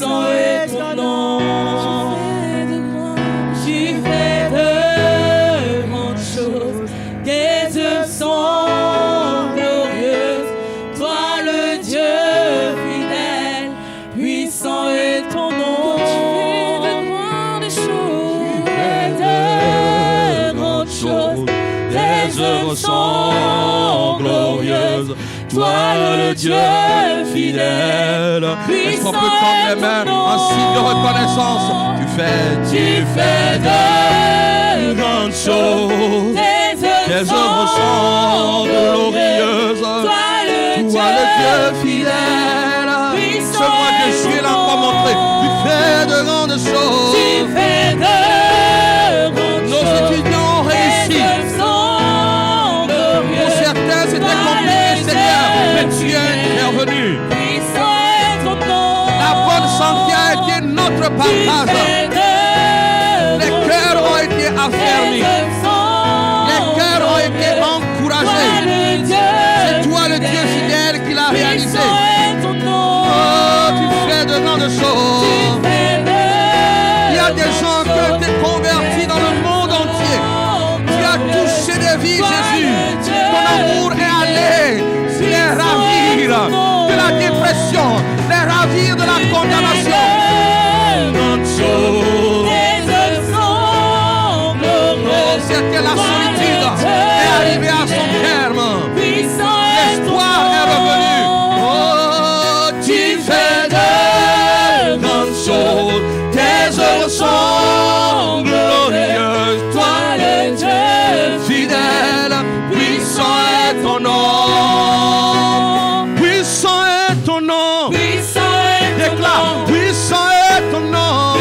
Puissant est ton nom. Tu fais de grandes choses. Tes œuvres sont glorieuses. Toi le Dieu fidèle. Puissant est ton nom. Tu fais de grandes choses. Tu fais de grandes choses. Tes œuvres sont glorieuses. Toi le Dieu fidèle. Est-ce qu'on peut prendre les mains en signe de reconnaissance? Tu fais de grandes choses. Tes œuvres sont glorieuses. Toi le Dieu fidèle. Ce moi que je suis là pour montrer. Tu fais de grandes choses. Tu fais de grandes Nos choses. étudiants ont réussi. Pour certains c'était compliqué, Seigneur, mais tu es intervenu. La bonne santé a été notre partage. Les cœurs ont été affermis. Les cœurs ont été encouragés. C'est toi le Dieu fidèle qui l'a réalisé. Oh, tu fais de grandes choses. Il y a des gens qui ont été convertis dans le monde entier. Tu as touché des vies, Jésus. Ton amour est allé les ravir de la dépression, les ravir de la condamnation. Grandes choses. Oh, c'était la solitude est arrivée à son terme. L'espoir est revenu. Oh, tu fais de grandes choses. Tes œuvres sont glorieuses. Toi le Dieu fidèle, puissant est ton nom. Puissant est ton nom. Déclare, puissant est ton nom.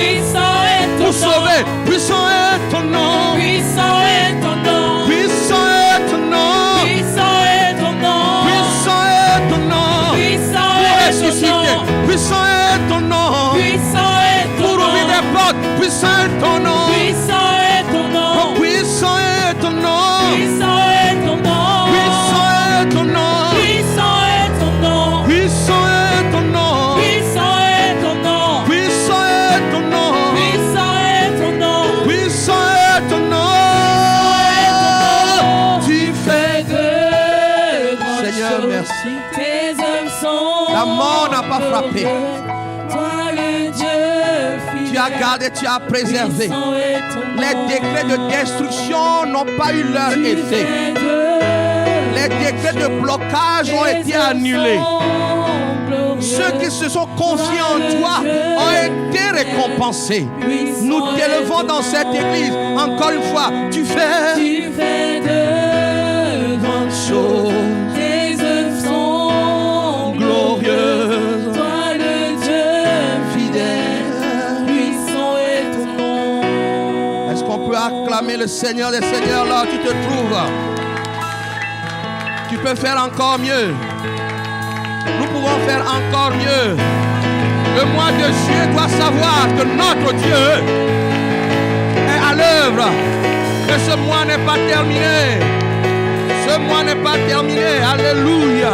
Pour sauver, puissant est ton nom. Puissant est ton nom. Puissant est ton nom. Puissant est ton nom. Puissant est ton nom. Puissant Pour est ton ressusciter, nom. puissant est ton nom. Puissant est ton Pour ouvrir nom. des portes, puissant est ton nom. Puissant est ton nom. Oh, puissant est ton nom. Puissant est ton nom. Puissant est ton nom. Puissant est ton nom. Puissant est ton nom. Puissant est ton nom. Puissant est ton nom. Puissant est ton nom. Puissant est ton nom. Tu fais de grandes Seigneur, choses. merci. Tes œuvres sont La mort n'a pas frappé. Toi le Dieu fidèle. Tu as gardé, tu as préservé. Puissant est ton nom. Les décrets de destruction n'ont pas eu leur Tu effet. fais de Les décrets de blocage ont été annulés. Ceux qui se sont confiés en toi ont été récompensés. Nous t'élevons dans cette église. Encore une fois, tu fais de grandes choses. Tes œuvres sont glorieuses. Toi le Dieu fidèle. Puissant est ton nom. Est-ce qu'on peut acclamer le Seigneur des Seigneurs là où tu te trouves? Tu peux faire encore mieux. Nous pouvons faire encore mieux. Le mois de juillet doit savoir que notre Dieu est à l'œuvre. Que ce mois n'est pas terminé. Ce mois n'est pas terminé. Alléluia.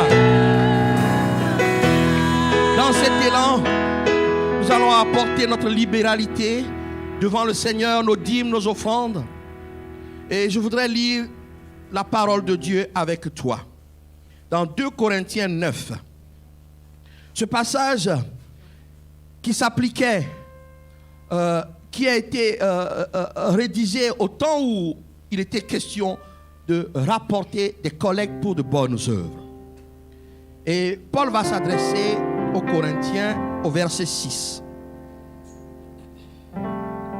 Dans cet élan, nous allons apporter notre libéralité devant le Seigneur, nos dîmes, nos offrandes. Et je voudrais lire la parole de Dieu avec toi. Dans 2 Corinthiens 9. Ce passage qui s'appliquait, qui a été rédigé au temps où il était question de rapporter des collectes pour de bonnes œuvres. Et Paul va s'adresser aux Corinthiens au verset 6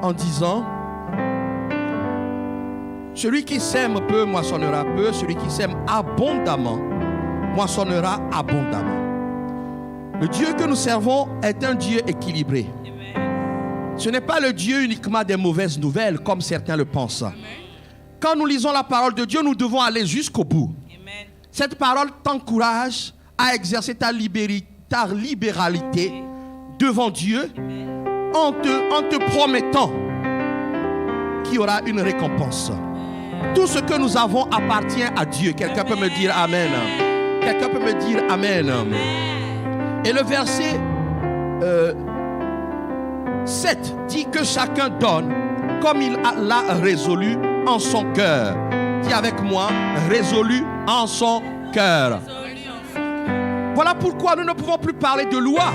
en disant: celui qui sème peu moissonnera peu, celui qui sème abondamment moissonnera abondamment. Le Dieu que nous servons est un Dieu équilibré. Ce n'est pas le Dieu uniquement des mauvaises nouvelles comme certains le pensent. Quand nous lisons la parole de Dieu, nous devons aller jusqu'au bout. Cette parole t'encourage à exercer ta libéralité devant Dieu en te promettant qu'il y aura une récompense. Tout ce que nous avons appartient à Dieu. Quelqu'un peut me dire Amen. Quelqu'un peut me dire Amen. Et le verset 7 dit que chacun donne comme il l'a résolu en son cœur. Dis avec moi, résolu en son cœur. Voilà pourquoi nous ne pouvons plus parler de loi.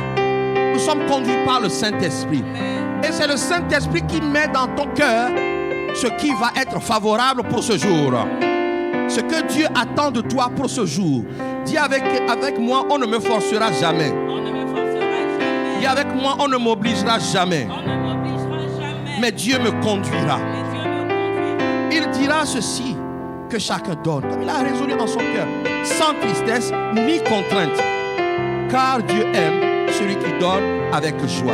Nous sommes conduits par le Saint-Esprit. Et c'est le Saint-Esprit qui met dans ton cœur ce qui va être favorable pour ce jour. Ce que Dieu attend de toi pour ce jour. Dis avec moi, on ne me forcera jamais. Dis avec moi, on ne m'obligera jamais. Mais Dieu me conduira. Il dira ceci, que chacun donne, comme il a résolu en son cœur, sans tristesse ni contrainte. Car Dieu aime celui qui donne avec joie.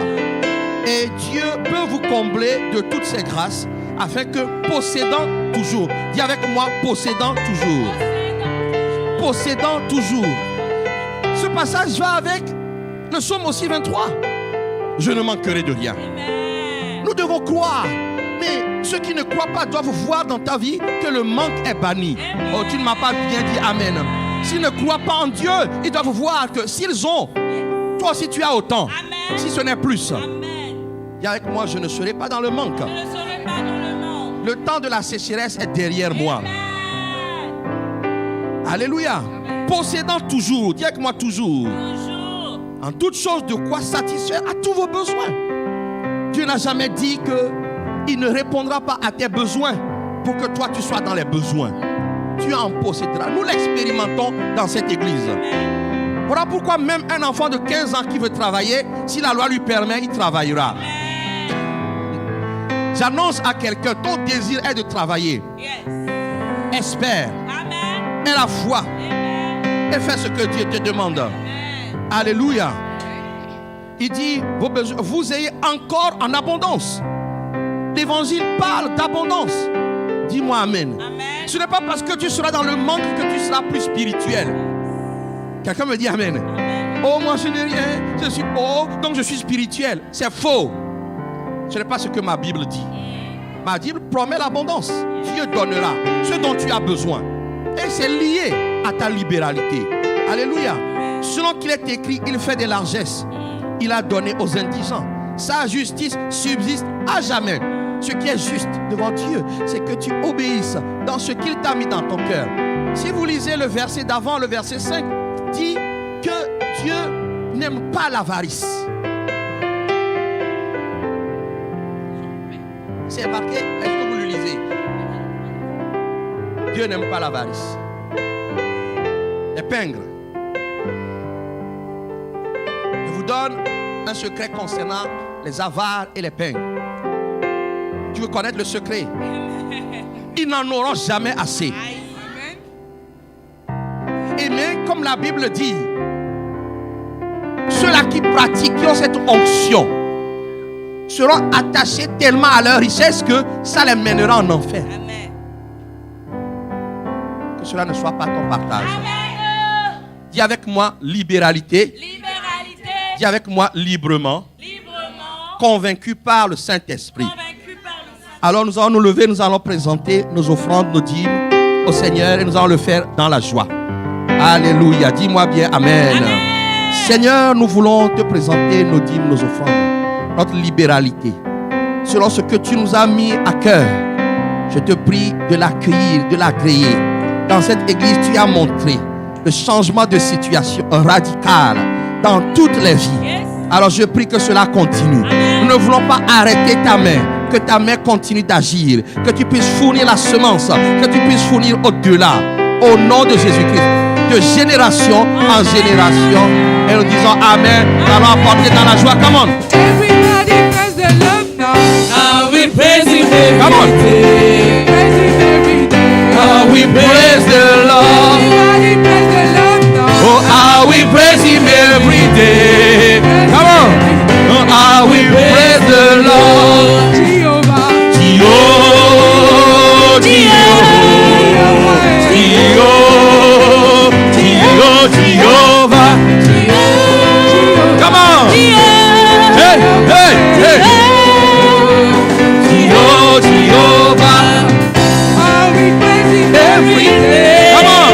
Et Dieu peut vous combler de toutes ses grâces, afin que possédant toujours, dis avec moi, possédant toujours. Possédant toujours. Ce passage va avec le psaume aussi 23. Je ne manquerai de rien. Nous devons croire. Mais ceux qui ne croient pas doivent voir dans ta vie que le manque est banni. Oh, tu ne m'as pas bien dit amen. S'ils ne croient pas en Dieu, ils doivent voir que s'ils ont, toi aussi tu as autant. Amen. Si ce n'est plus. Dis avec moi, je ne serai pas dans le manque. Le temps de la sécheresse est derrière moi. Alléluia. Amen. Possédant toujours, dis avec moi toujours. En toute chose de quoi satisfaire à tous vos besoins. Dieu n'a jamais dit qu'il ne répondra pas à tes besoins pour que toi tu sois dans les besoins. Tu en posséderas. Nous l'expérimentons dans cette église. Voilà pourquoi même un enfant de 15 ans qui veut travailler, si la loi lui permet, il travaillera. J'annonce à quelqu'un, ton désir est de travailler. Espère. Aie la foi. Et fais ce que Dieu te demande. Alléluia. Il dit, vos besoins, vous ayez encore en abondance. L'évangile parle d'abondance. Dis-moi amen. Amen. Ce n'est pas parce que tu seras dans le manque que tu seras plus spirituel. Quelqu'un me dit amen. Amen. Oh, moi je n'ai rien. Je suis pauvre, donc je suis spirituel. C'est faux. Ce n'est pas ce que ma Bible dit. Ma Bible promet l'abondance. Dieu donnera ce dont tu as besoin. Et c'est lié à ta libéralité. Alléluia. Selon qu'il est écrit, il fait des largesses. Il a donné aux indigents. Sa justice subsiste à jamais. Ce qui est juste devant Dieu, c'est que tu obéisses dans ce qu'il t'a mis dans ton cœur. Si vous lisez le verset d'avant, le verset 5, dit que Dieu n'aime pas l'avarice. C'est marqué, est-ce que vous le lisez? Dieu n'aime pas l'avarice. Épingle. Je vous donne un secret concernant les avares et les pingres. Tu veux connaître le secret? Ils n'en auront jamais assez. Et même comme la Bible dit, ceux-là qui pratiqueront cette onction seront attachés tellement à leur richesse que ça les mènera en enfer. Que cela ne soit pas ton partage. Amen. Dis avec moi libéralité. Dis avec moi librement. Convaincu par le Saint-Esprit. Alors nous allons nous lever, nous allons présenter nos offrandes, nos dîmes au Seigneur et nous allons le faire dans la joie. Alléluia. Dis-moi bien amen. Amen. Seigneur, nous voulons te présenter nos dîmes, nos offrandes, notre libéralité. Selon ce que tu nous as mis à cœur, je te prie de l'accueillir, de l'agréer. Dans cette église, tu as montré le changement de situation radical dans toutes les vies. Yes. Alors je prie que cela continue. Amen. Nous ne voulons pas arrêter ta main. Que ta main continue d'agir. Que tu puisses fournir la semence. Que tu puisses fournir au-delà. Au nom de Jésus-Christ. De génération en génération. Et nous disons Amen. Nous allons apporter dans la joie. Come on. Everybody praise the Lord now. Now we praise Him every Come on. day. Praise Him every day. How we praise the Lord. Everybody praise the Lord now. Oh, how we praise Him every day. Come on. Oh, how we praise the Lord. Jehovah. Jehovah. Jehovah. Come on. Hey, hey, hey. Jehovah. How we praise Him every day. Come on.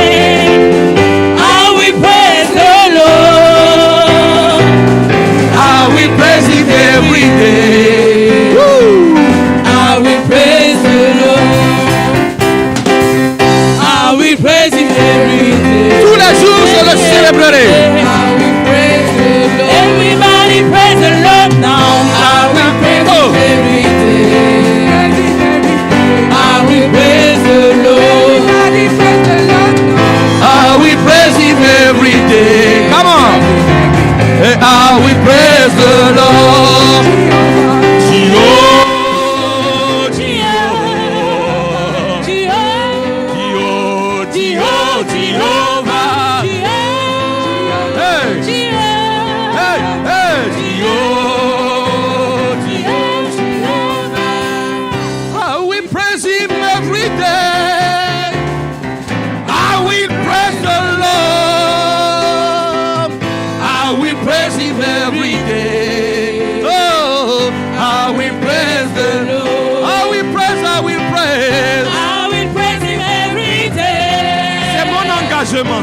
How we praise the Lord.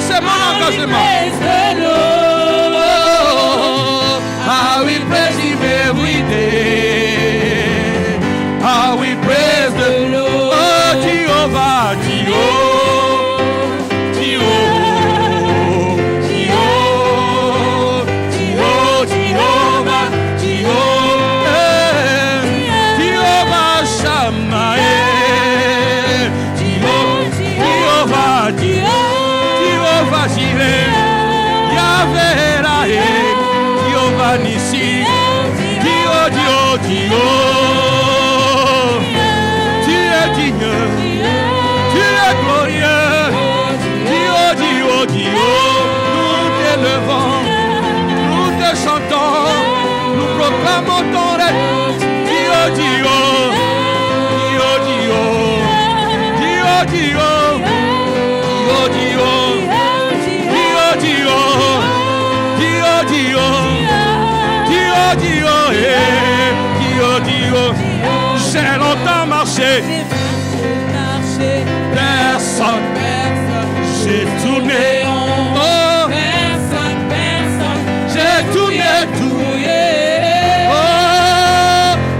C'est mon engagement. How we praise Him every day. How we praise the Lord. Oh, Jehovah, Jehovah Shammah, Jehovah Jireh, Yahweh Rahe, Jehovah Nissi, Dio, tu es digne, tu es glorieux, Dio, nous t'élevons, nous te chantons, nous proclamons ton règne, Dio. J'ai longtemps marché, personne, j'ai tourné, oh, personne, j'ai tourné tout, oh,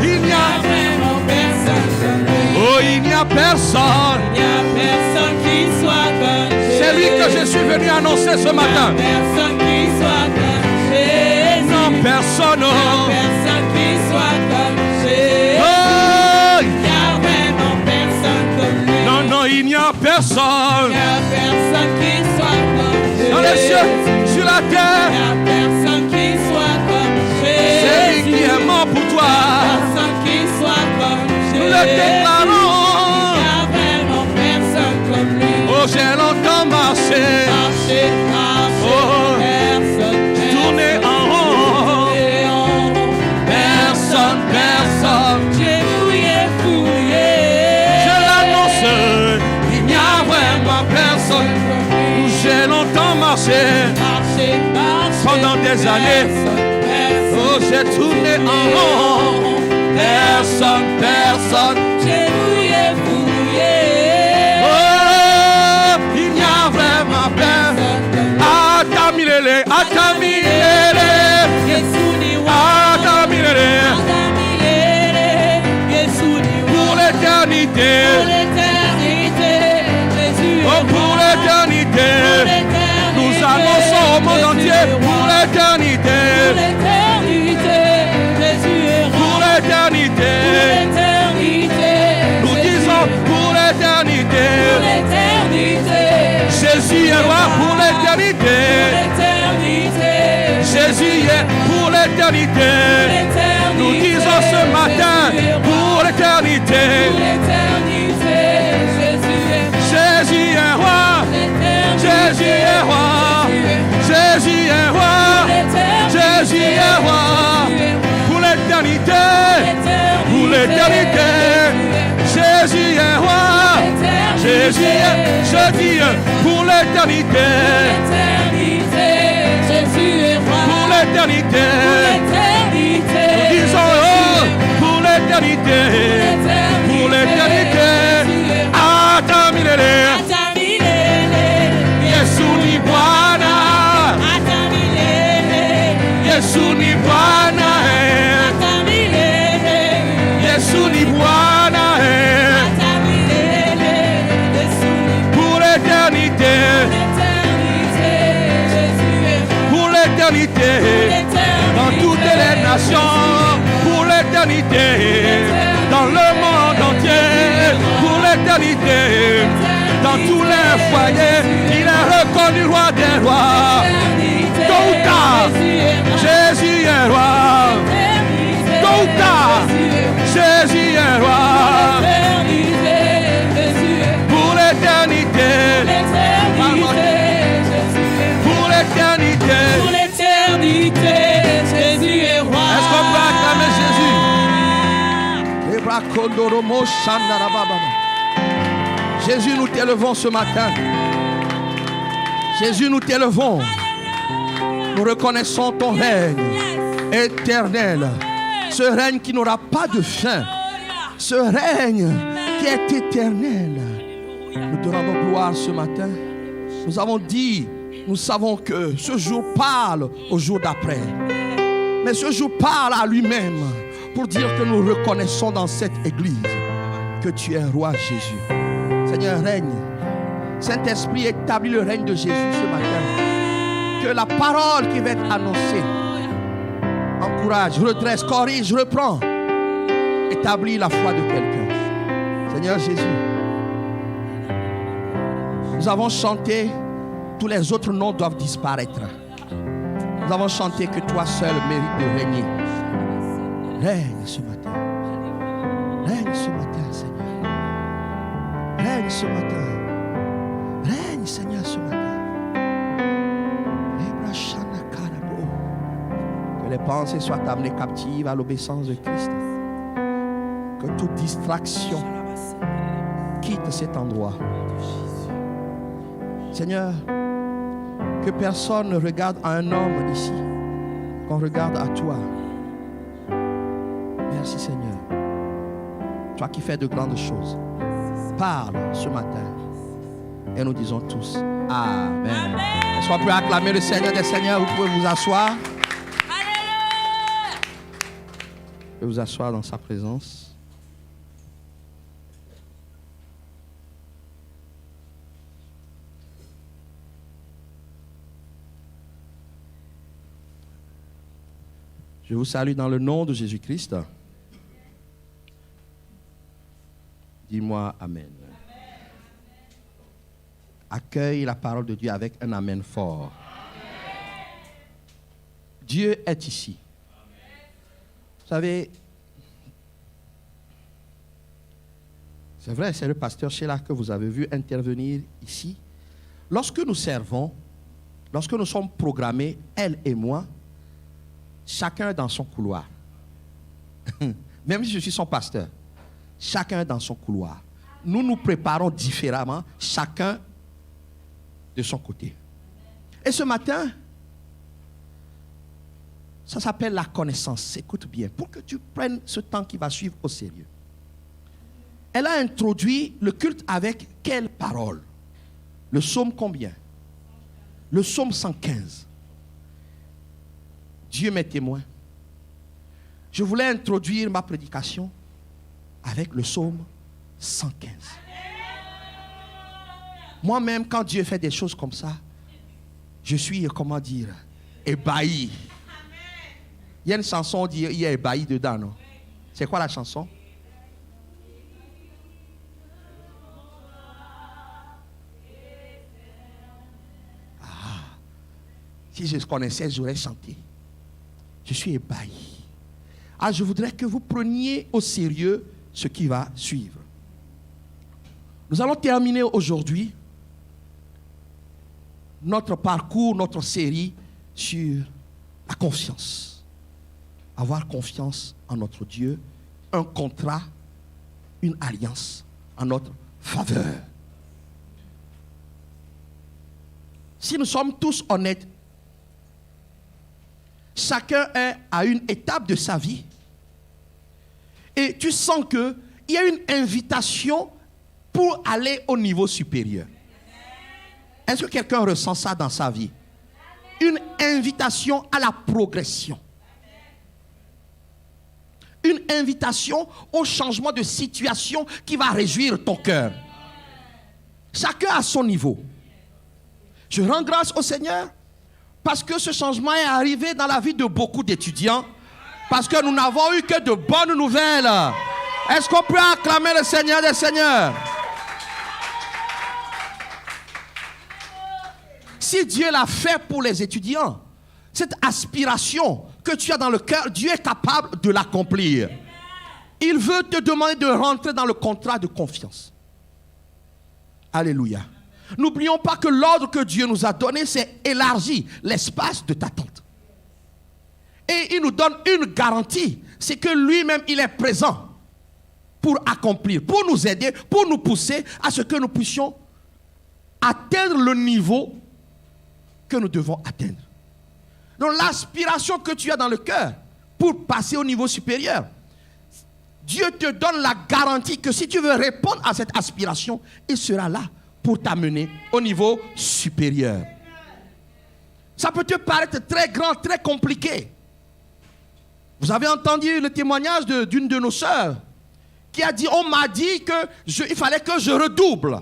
il n'y a vraiment personne, oh, il n'y a personne qui soit comme Jésus. C'est lui que je suis venu annoncer ce matin. Personne qui soit comme Jésus. Non, personne, personne qui soit comme Jésus. Il n'y a personne. Il n'y a personne qui soit comme Jésus. Dans les cieux, sur la terre. Il n'y a personne qui soit comme Jésus. C'est lui qui est mort pour toi. Personne qui soit comme Jésus. Nous le déclarons. Il n'y a vraiment personne comme lui. Oh, j'ai longtemps marché. Oh, personne. Tourné en rond. Personne. J'ai fouillé. Je l'annonce. Personne. J'ai longtemps marché pendant des années. Oh, j'ai tourné en rond. Personne. J'ai fouillé. Oh, il n'y a vraiment personne. Atamilele. Pour l'éternité. Pour l'éternité, nous annonçons au monde entier pour l'éternité. Pour l'éternité, nous disons pour l'éternité. Jésus est roi pour l'éternité. Jésus est pour l'éternité. Nous disons ce matin pour l'éternité. Jésus est roi, Jésus est roi, Jésus est roi, Jésus est roi, pour l'éternité, Jésus est roi, Jésus est, je dis, pour l'éternité, pour l'éternité, nous disons, oh, pour l'éternité, Atamilele, Yesu ni Bwana, Yesu ni Bwana, Yesu ni Bwana, pour l'éternité, dans toutes les nations, pour l'éternité, dans le monde entier, pour l'éternité, dans tous les foyers, il est reconnu roi des rois. Tôt ou tard, Jésus Jésus, nous t'élevons ce matin. Jésus, nous t'élevons. Nous reconnaissons ton règne éternel. Ce règne qui n'aura pas de fin. Ce règne qui est éternel. Nous te rendons gloire ce matin. Nous avons dit, nous savons que ce jour parle au jour d'après. Mais ce jour parle à lui-même pour dire que nous reconnaissons dans cette église que tu es roi Jésus. Seigneur, règne. Saint-Esprit, établis le règne de Jésus ce matin. Que la parole qui va être annoncée encourage, redresse, corrige, reprend. Établis la foi de quelqu'un. Seigneur Jésus, nous avons chanté, tous les autres noms doivent disparaître. Nous avons chanté que toi seul mérites de régner. Règne ce matin. Règne ce matin, Seigneur. Règne ce matin. Règne, Seigneur, ce matin. Que les pensées soient amenées captives à l'obéissance de Christ. Que toute distraction quitte cet endroit. Seigneur, que personne ne regarde à un homme ici, qu'on regarde à toi. Merci Seigneur. Toi qui fais de grandes choses. Parle ce matin. Et nous disons tous Amen. Est-ce qu'on peut acclamer le Seigneur des Seigneurs? Vous pouvez vous asseoir. Alléluia. Vous pouvez vous asseoir dans sa présence. Je vous salue dans le nom de Jésus-Christ. Dis-moi Amen. Accueille la parole de Dieu avec un Amen fort. Dieu est ici. Vous savez, c'est vrai, c'est le pasteur Sheila que vous avez vu intervenir ici. Lorsque nous servons, lorsque nous sommes programmés, elle et moi, chacun dans son couloir. Même si je suis son pasteur, chacun dans son couloir. Nous nous préparons différemment, chacun de son côté. Et ce matin, ça s'appelle la connaissance. Écoute bien, pour que tu prennes ce temps qui va suivre au sérieux. Elle a introduit le culte avec quelle parole? Le psaume combien? Le psaume 115. Dieu m'est témoin. Je voulais introduire ma prédication avec le psaume 115. Moi-même, quand Dieu fait des choses comme ça, je suis, comment dire, ébahi. Il y a une chanson, on dit, il y a ébahi dedans, non? C'est quoi la chanson? Ah, si je connaissais, j'aurais chanté. Je suis ébahi. Ah, je voudrais que vous preniez au sérieux ce qui va suivre. Nous allons terminer aujourd'hui notre parcours, notre série sur la confiance. Avoir confiance en notre Dieu, un contrat, une alliance en notre faveur. Si nous sommes tous honnêtes, chacun est à une étape de sa vie et tu sens qu'il y a une invitation pour aller au niveau supérieur. Est-ce que quelqu'un ressent ça dans sa vie? Une invitation à la progression. Une invitation au changement de situation qui va réjouir ton cœur. Chacun à son niveau. Je rends grâce au Seigneur parce que ce changement est arrivé dans la vie de beaucoup d'étudiants. Parce que nous n'avons eu que de bonnes nouvelles. Est-ce qu'on peut acclamer le Seigneur des Seigneurs? Si Dieu l'a fait pour les étudiants, cette aspiration que tu as dans le cœur, Dieu est capable de l'accomplir. Il veut te demander de rentrer dans le contrat de confiance. Alléluia. N'oublions pas que l'ordre que Dieu nous a donné, c'est élargir l'espace de t'attente. Et il nous donne une garantie, c'est que lui-même, il est présent. pour accomplir, pour nous aider, pour nous pousser à ce que nous puissions atteindre le niveau que nous devons atteindre. Donc l'aspiration que tu as dans le cœur pour passer au niveau supérieur, Dieu te donne la garantie que si tu veux répondre à cette aspiration, il sera là pour t'amener au niveau supérieur. Ça peut te paraître très grand, très compliqué. Vous avez entendu le témoignage d'une de nos sœurs qui a dit, on m'a dit qu'il fallait que je redouble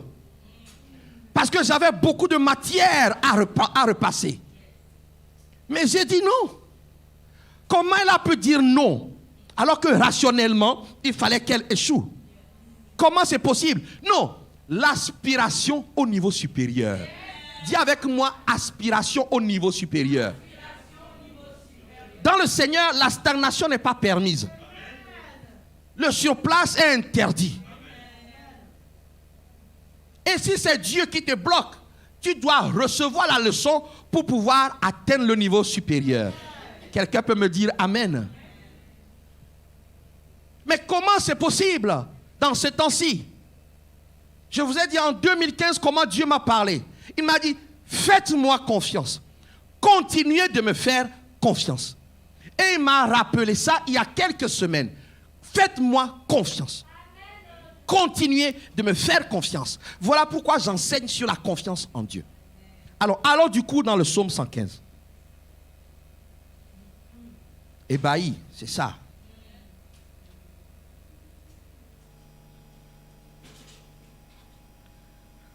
parce que j'avais beaucoup de matière à repasser. Mais j'ai dit non. Comment elle a pu dire non alors que rationnellement, il fallait qu'elle échoue? Comment c'est possible? Non, l'aspiration au niveau supérieur. Dis avec moi, aspiration au niveau supérieur. Dans le Seigneur, la stagnation n'est pas permise. Le surplace est interdit. Et si c'est Dieu qui te bloque, tu dois recevoir la leçon pour pouvoir atteindre le niveau supérieur. Quelqu'un peut me dire Amen. Mais comment c'est possible dans ce temps-ci? Je vous ai dit en 2015 comment Dieu m'a parlé. Il m'a dit, faites-moi confiance. Continuez de me faire confiance. Et il m'a rappelé ça il y a quelques semaines. Faites-moi confiance. Continuez de me faire confiance. Voilà pourquoi j'enseigne sur la confiance en Dieu. Alors du coup dans le psaume 115. Ébahi, c'est ça.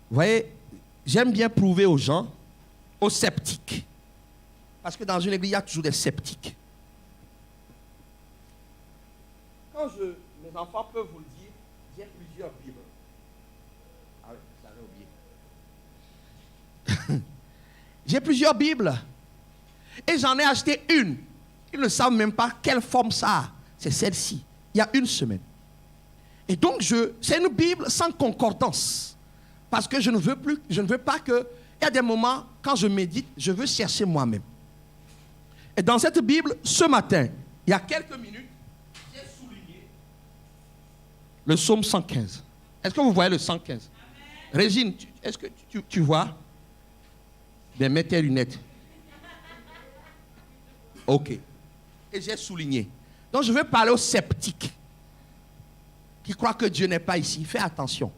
Vous voyez, j'aime bien prouver aux gens, aux sceptiques. Parce que dans une église, il y a toujours des sceptiques. Quand mes enfants peuvent vous le dire, j'ai plusieurs Bibles. Ah oui, ça j'avais oublié. J'ai plusieurs Bibles. Et j'en ai acheté une. Ils ne savent même pas quelle forme ça a. C'est celle-ci. Il y a une semaine. Et donc, c'est une Bible sans concordance. Parce que je ne veux pas que... Il y a des moments, quand je médite, je veux chercher moi-même. Et dans cette Bible, ce matin, il y a quelques minutes, j'ai souligné le psaume 115. Est-ce que vous voyez le 115? Amen. Régine, est-ce que tu vois? Bien, mets tes lunettes. Ok. Et j'ai souligné. Donc, je veux parler aux sceptiques qui croient que Dieu n'est pas ici. Fais attention.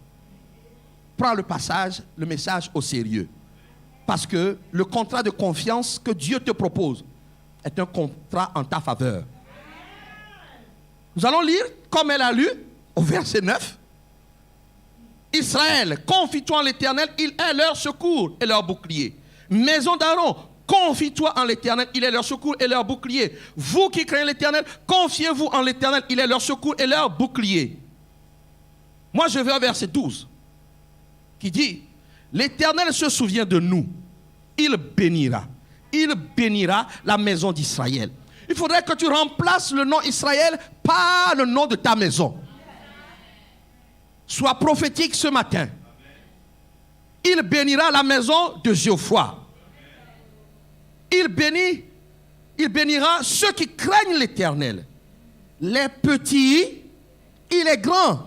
Prends le passage, le message au sérieux. Parce que le contrat de confiance que Dieu te propose est un contrat en ta faveur. Nous allons lire, comme elle a lu, au verset 9. Israël, confie-toi en l'Éternel, il est leur secours et leur bouclier. Maison d'Aaron, confie-toi en l'Éternel, il est leur secours et leur bouclier. Vous qui craignez l'Éternel, confiez-vous en l'Éternel, il est leur secours et leur bouclier. Moi, je vais au verset 12. Qui dit, l'Éternel se souvient de nous. Il bénira la maison d'Israël. Il faudrait que tu remplaces le nom Israël par le nom de ta maison. Sois prophétique ce matin. Il bénira la maison de Geoffroy. Il bénira ceux qui craignent l'Éternel. Les petits et les grands.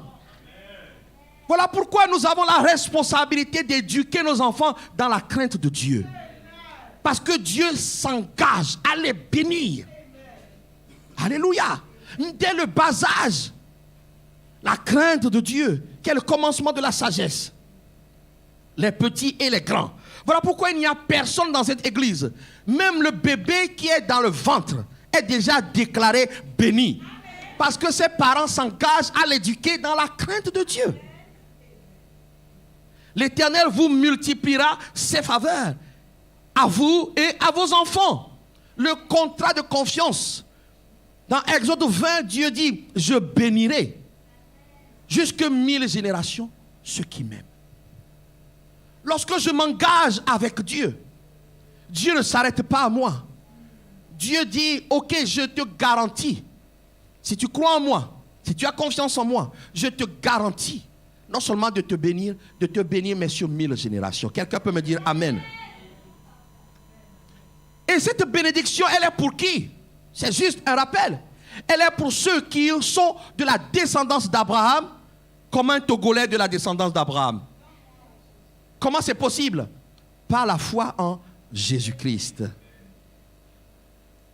Voilà pourquoi nous avons la responsabilité d'éduquer nos enfants dans la crainte de Dieu. Parce que Dieu s'engage à les bénir. Alléluia. Dès le bas âge, la crainte de Dieu, qui est le commencement de la sagesse. Les petits et les grands. Voilà pourquoi il n'y a personne dans cette église. Même le bébé qui est dans le ventre est déjà déclaré béni. Parce que ses parents s'engagent à l'éduquer dans la crainte de Dieu. L'Éternel vous multipliera ses faveurs à vous et à vos enfants. Le contrat de confiance. Dans Exode 20, Dieu dit, je bénirai jusque 1000 générations ceux qui m'aiment. Lorsque je m'engage avec Dieu, Dieu ne s'arrête pas à moi. Dieu dit, ok, je te garantis. Si tu crois en moi, si tu as confiance en moi, je te garantis non seulement de te bénir, mais sur 1000 générations. Quelqu'un peut me dire Amen. Et cette bénédiction, elle est pour qui? C'est juste un rappel. Elle est pour ceux qui sont de la descendance d'Abraham, comme un Togolais de la descendance d'Abraham. Comment c'est possible? Par la foi en Jésus-Christ.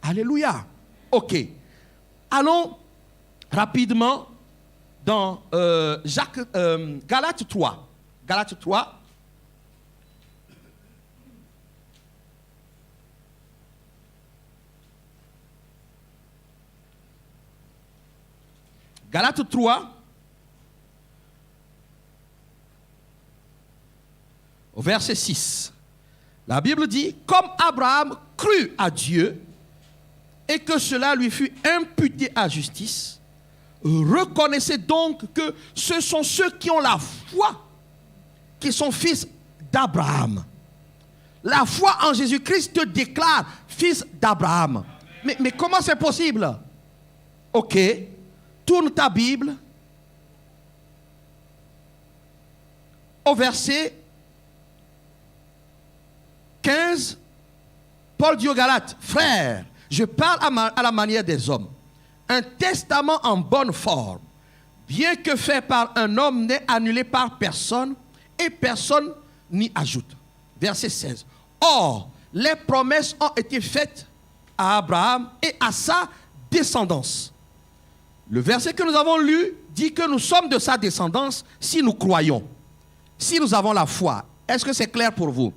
Alléluia. Ok. Allons rapidement dans Galates 3. Galates 3. Galates 3. Au verset 6. La Bible dit, comme Abraham crut à Dieu et que cela lui fut imputé à justice, reconnaissez donc que ce sont ceux qui ont la foi qui sont fils d'Abraham. La foi en Jésus-Christ te déclare fils d'Abraham. Mais comment c'est possible? Ok, tourne ta Bible au verset 15. Paul dit aux Galates, frères, je parle à la manière des hommes. Un testament en bonne forme, bien que fait par un homme, n'est annulé par personne et personne n'y ajoute. Verset 16. Or, les promesses ont été faites à Abraham et à sa descendance. Le verset que nous avons lu dit que nous sommes de sa descendance si nous croyons, si nous avons la foi. Est-ce que c'est clair pour vous?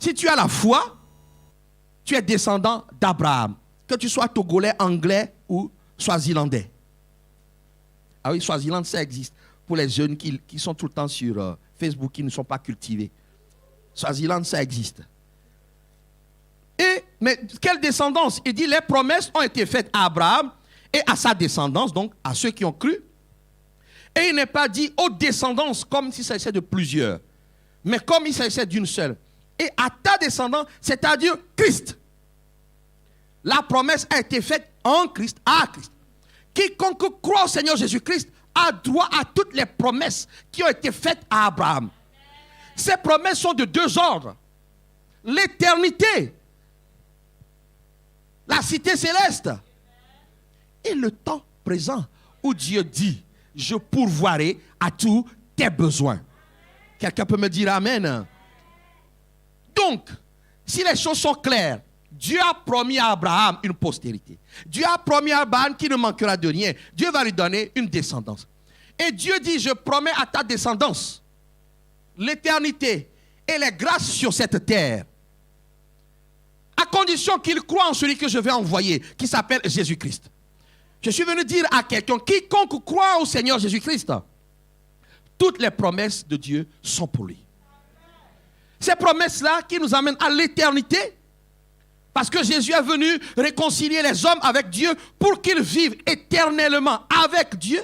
Si tu as la foi, tu es descendant d'Abraham, que tu sois togolais, anglais ou swazilandais. Ah oui, Swaziland, ça existe. Pour les jeunes qui sont tout le temps sur Facebook, qui ne sont pas cultivés. Swaziland, ça existe. Mais quelle descendance? Il dit, les promesses ont été faites à Abraham et à sa descendance, donc à ceux qui ont cru. Et il n'est pas dit aux descendances comme s'il s'agissait de plusieurs, mais comme il s'agissait d'une seule. Et à ta descendance, c'est-à-dire Christ. La promesse a été faite en Christ, à Christ. Quiconque croit au Seigneur Jésus-Christ a droit à toutes les promesses qui ont été faites à Abraham. Ces promesses sont de deux ordres. L'éternité, la cité céleste, et le temps présent où Dieu dit, je pourvoirai à tous tes besoins. Quelqu'un peut me dire Amen? Donc, si les choses sont claires, Dieu a promis à Abraham une postérité. Dieu a promis à Abraham qu'il ne manquera de rien. Dieu va lui donner une descendance. Et Dieu dit, je promets à ta descendance l'éternité et les grâces sur cette terre, à condition qu'il croit en celui que je vais envoyer, qui s'appelle Jésus-Christ. Je suis venu dire à quelqu'un, quiconque croit au Seigneur Jésus-Christ, toutes les promesses de Dieu sont pour lui. Ces promesses-là qui nous amènent à l'éternité, parce que Jésus est venu réconcilier les hommes avec Dieu pour qu'ils vivent éternellement avec Dieu.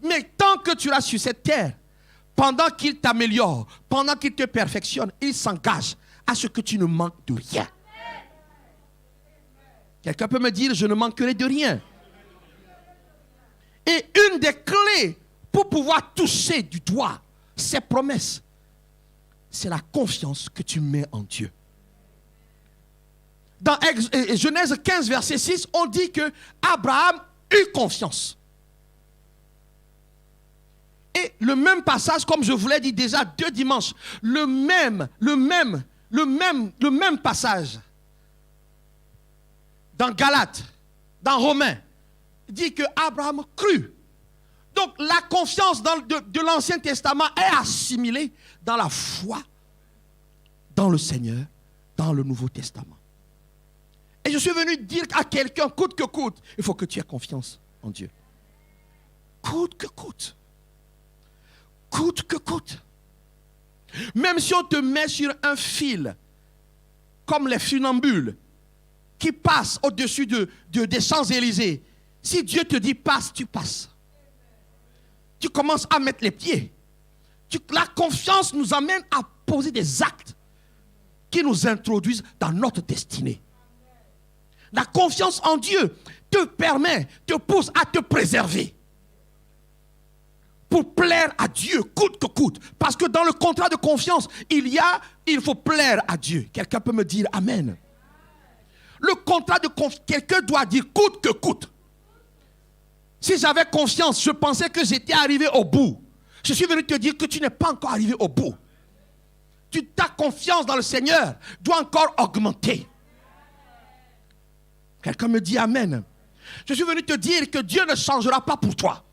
Mais tant que tu restes sur cette terre, pendant qu'il t'améliore, pendant qu'il te perfectionne, il s'engage à ce que tu ne manques de rien. Quelqu'un peut me dire, je ne manquerai de rien. Et une des clés pour pouvoir toucher du doigt ces promesses, c'est la confiance que tu mets en Dieu. Dans Genèse 15, verset 6, on dit que Abraham eut confiance. Et le même passage, comme je vous l'ai dit déjà 2 dimanches, le même passage dans Galates, dans Romains, dit que Abraham crut. Donc la confiance de l'Ancien Testament est assimilée dans la foi dans le Seigneur, dans le Nouveau Testament. Et je suis venu dire à quelqu'un, coûte que coûte, il faut que tu aies confiance en Dieu. Coûte que coûte. Coûte que coûte. Même si on te met sur un fil, comme les funambules, qui passent au-dessus des Champs-Élysées, si Dieu te dit passe, tu passes. Tu commences à mettre les pieds. La confiance nous amène à poser des actes qui nous introduisent dans notre destinée. La confiance en Dieu te permet, te pousse à te préserver. Pour plaire à Dieu, coûte que coûte. Parce que dans le contrat de confiance, il faut plaire à Dieu. Quelqu'un peut me dire Amen. contrat de confiance, quelqu'un doit dire coûte que coûte. Si j'avais confiance, je pensais que j'étais arrivé au bout. Je suis venu te dire que tu n'es pas encore arrivé au bout. Ta confiance dans le Seigneur doit encore augmenter. Quelqu'un me dit Amen. Je suis venu te dire que Dieu ne changera pas pour toi.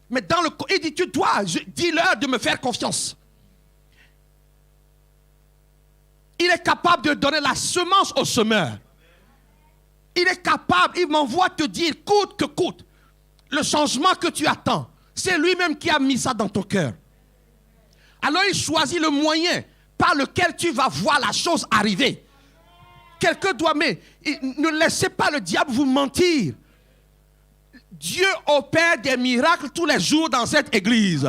Mais il dit, tu dois, dis-leur de me faire confiance. Il est capable de donner la semence au semeur. Il est capable, il m'envoie te dire, coûte que coûte, le changement que tu attends, c'est lui-même qui a mis ça dans ton cœur. Alors il choisit le moyen par lequel tu vas voir la chose arriver. Quelqu'un doit, mais ne laissez pas le diable vous mentir. Dieu opère des miracles tous les jours dans cette église.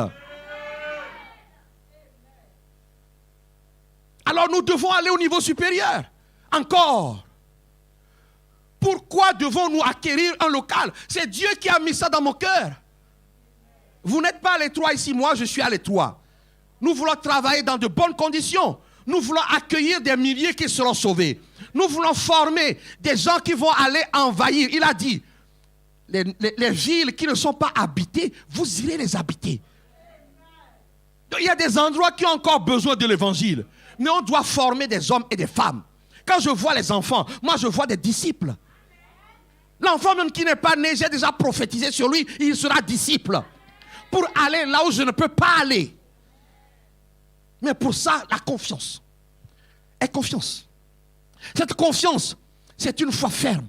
Alors nous devons aller au niveau supérieur. Encore. Pourquoi devons-nous acquérir un local? C'est Dieu qui a mis ça dans mon cœur. Vous n'êtes pas à l'étroit ici, moi je suis à l'étroit. Nous voulons travailler dans de bonnes conditions. Nous voulons accueillir des milliers qui seront sauvés. Nous voulons former des gens qui vont aller envahir. Il a dit, les villes qui ne sont pas habitées, vous irez les habiter. Donc, il y a des endroits qui ont encore besoin de l'évangile. Mais on doit former des hommes et des femmes. Quand je vois les enfants, moi je vois des disciples. L'enfant même qui n'est pas né, j'ai déjà prophétisé sur lui, il sera disciple. Pour aller là où je ne peux pas aller. Mais pour ça, la confiance. Et confiance. Cette confiance, c'est une foi ferme.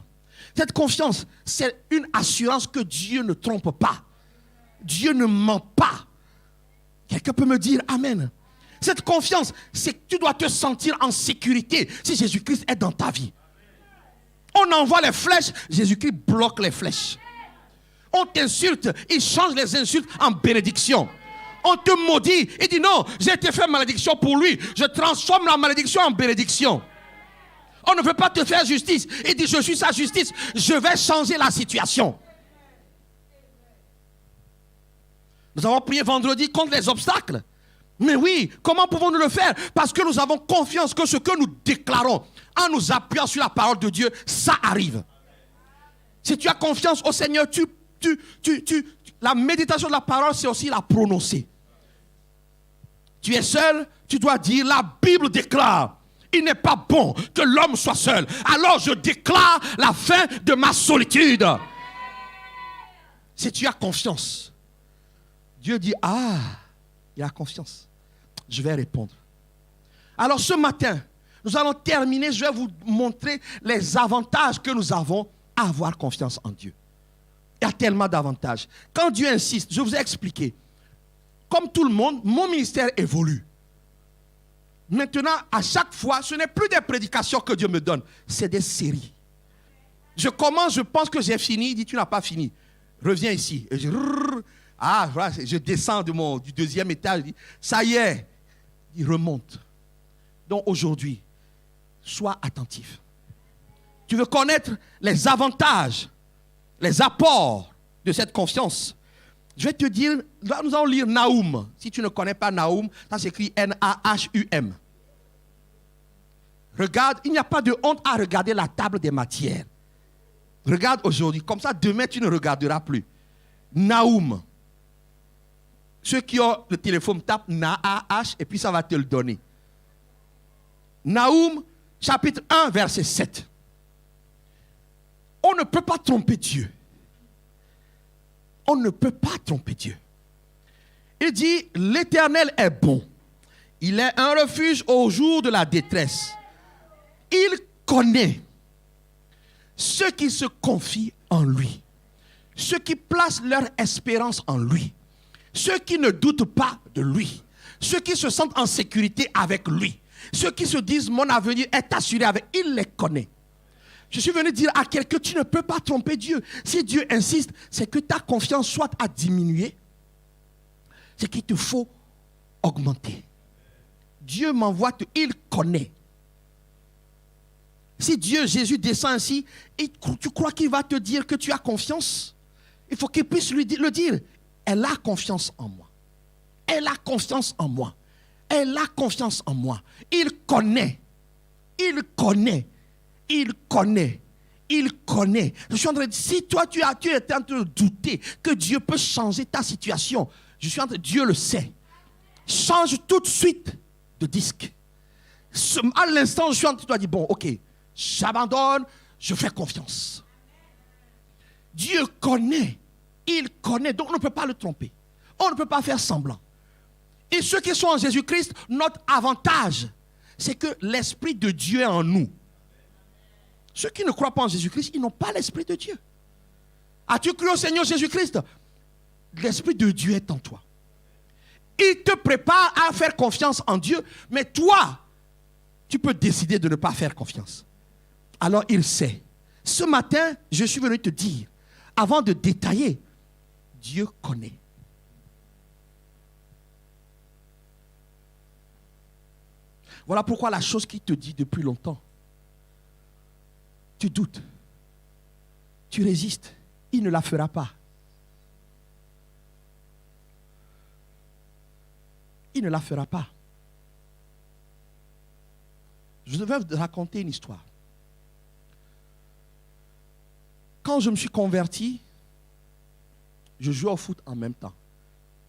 Cette confiance, c'est une assurance que Dieu ne trompe pas. Dieu ne ment pas. Quelqu'un peut me dire Amen. Cette confiance, c'est que tu dois te sentir en sécurité si Jésus-Christ est dans ta vie. On envoie les flèches, Jésus-Christ bloque les flèches. On t'insulte, il change les insultes en bénédiction. On te maudit, il dit non, j'ai été fait malédiction pour lui. Je transforme la malédiction en bénédiction. On ne veut pas te faire justice. Il dit je suis sa justice, je vais changer la situation. Nous avons prié vendredi contre les obstacles. Mais oui, comment pouvons-nous le faire? Parce que nous avons confiance que ce que nous déclarons, en nous appuyant sur la parole de Dieu, ça arrive. Si tu as confiance au Seigneur, la méditation de la parole, c'est aussi la prononcer. Tu es seul, tu dois dire, la Bible déclare, il n'est pas bon que l'homme soit seul. Alors je déclare la fin de ma solitude. Si tu as confiance, Dieu dit, ah, il a confiance. Je vais répondre. Alors ce matin, nous allons terminer. Je vais vous montrer les avantages que nous avons à avoir confiance en Dieu. Il y a tellement d'avantages. Quand Dieu insiste, je vous ai expliqué. Comme tout le monde, mon ministère évolue. Maintenant, à chaque fois, ce n'est plus des prédications que Dieu me donne. C'est des séries. Je commence, je pense que j'ai fini. Il dit, tu n'as pas fini. Reviens ici. Et je descends du deuxième étage. Ça y est. Il remonte. Donc aujourd'hui, sois attentif. Tu veux connaître les avantages, les apports de cette confiance. Je vais te dire, là nous allons lire Nahum. Si tu ne connais pas Nahum, ça s'écrit N-A-H-U-M. Regarde, il n'y a pas de honte à regarder la table des matières. Regarde aujourd'hui, comme ça demain tu ne regarderas plus. Nahum. Ceux qui ont le téléphone tapent N-A-H et puis ça va te le donner. Nahum, chapitre 1, verset 7. On ne peut pas tromper Dieu. On ne peut pas tromper Dieu. Il dit, l'Éternel est bon. Il est un refuge au jour de la détresse. Il connaît ceux qui se confient en lui. Ceux qui placent leur espérance en lui. Ceux qui ne doutent pas de lui. Ceux qui se sentent en sécurité avec lui. Ceux qui se disent, mon avenir est assuré avec. Il les connaît. Je suis venu dire à quelqu'un, tu ne peux pas tromper Dieu. Si Dieu insiste, c'est que ta confiance soit à diminuer. C'est qu'il te faut augmenter. Dieu m'envoie, il connaît. Si Dieu, Jésus descend ainsi, tu crois qu'il va te dire que tu as confiance? Il faut qu'il puisse lui le dire. Elle a confiance en moi. Elle a confiance en moi. Elle a confiance en moi. Il connaît. Il connaît. il connaît. Il connaît. Je suis en train de dire, si toi tu es en train de douter que Dieu peut changer ta situation, Dieu le sait. Change tout de suite de disque. À l'instant, je suis en train de dire, bon, ok, j'abandonne, je fais confiance. Dieu connaît. Il connaît, donc on ne peut pas le tromper. On ne peut pas faire semblant. Et ceux qui sont en Jésus-Christ, notre avantage, c'est que l'Esprit de Dieu est en nous. Ceux qui ne croient pas en Jésus-Christ, ils n'ont pas l'Esprit de Dieu. As-tu cru au Seigneur Jésus-Christ? L'Esprit de Dieu est en toi. Il te prépare à faire confiance en Dieu, mais toi, tu peux décider de ne pas faire confiance. Alors il sait. Ce matin, je suis venu te dire, avant de détailler, Dieu connaît. Voilà pourquoi la chose qu'il te dit depuis longtemps, tu doutes, tu résistes, il ne la fera pas. Il ne la fera pas. Je vais vous raconter une histoire. Quand je me suis converti, je jouais au foot en même temps,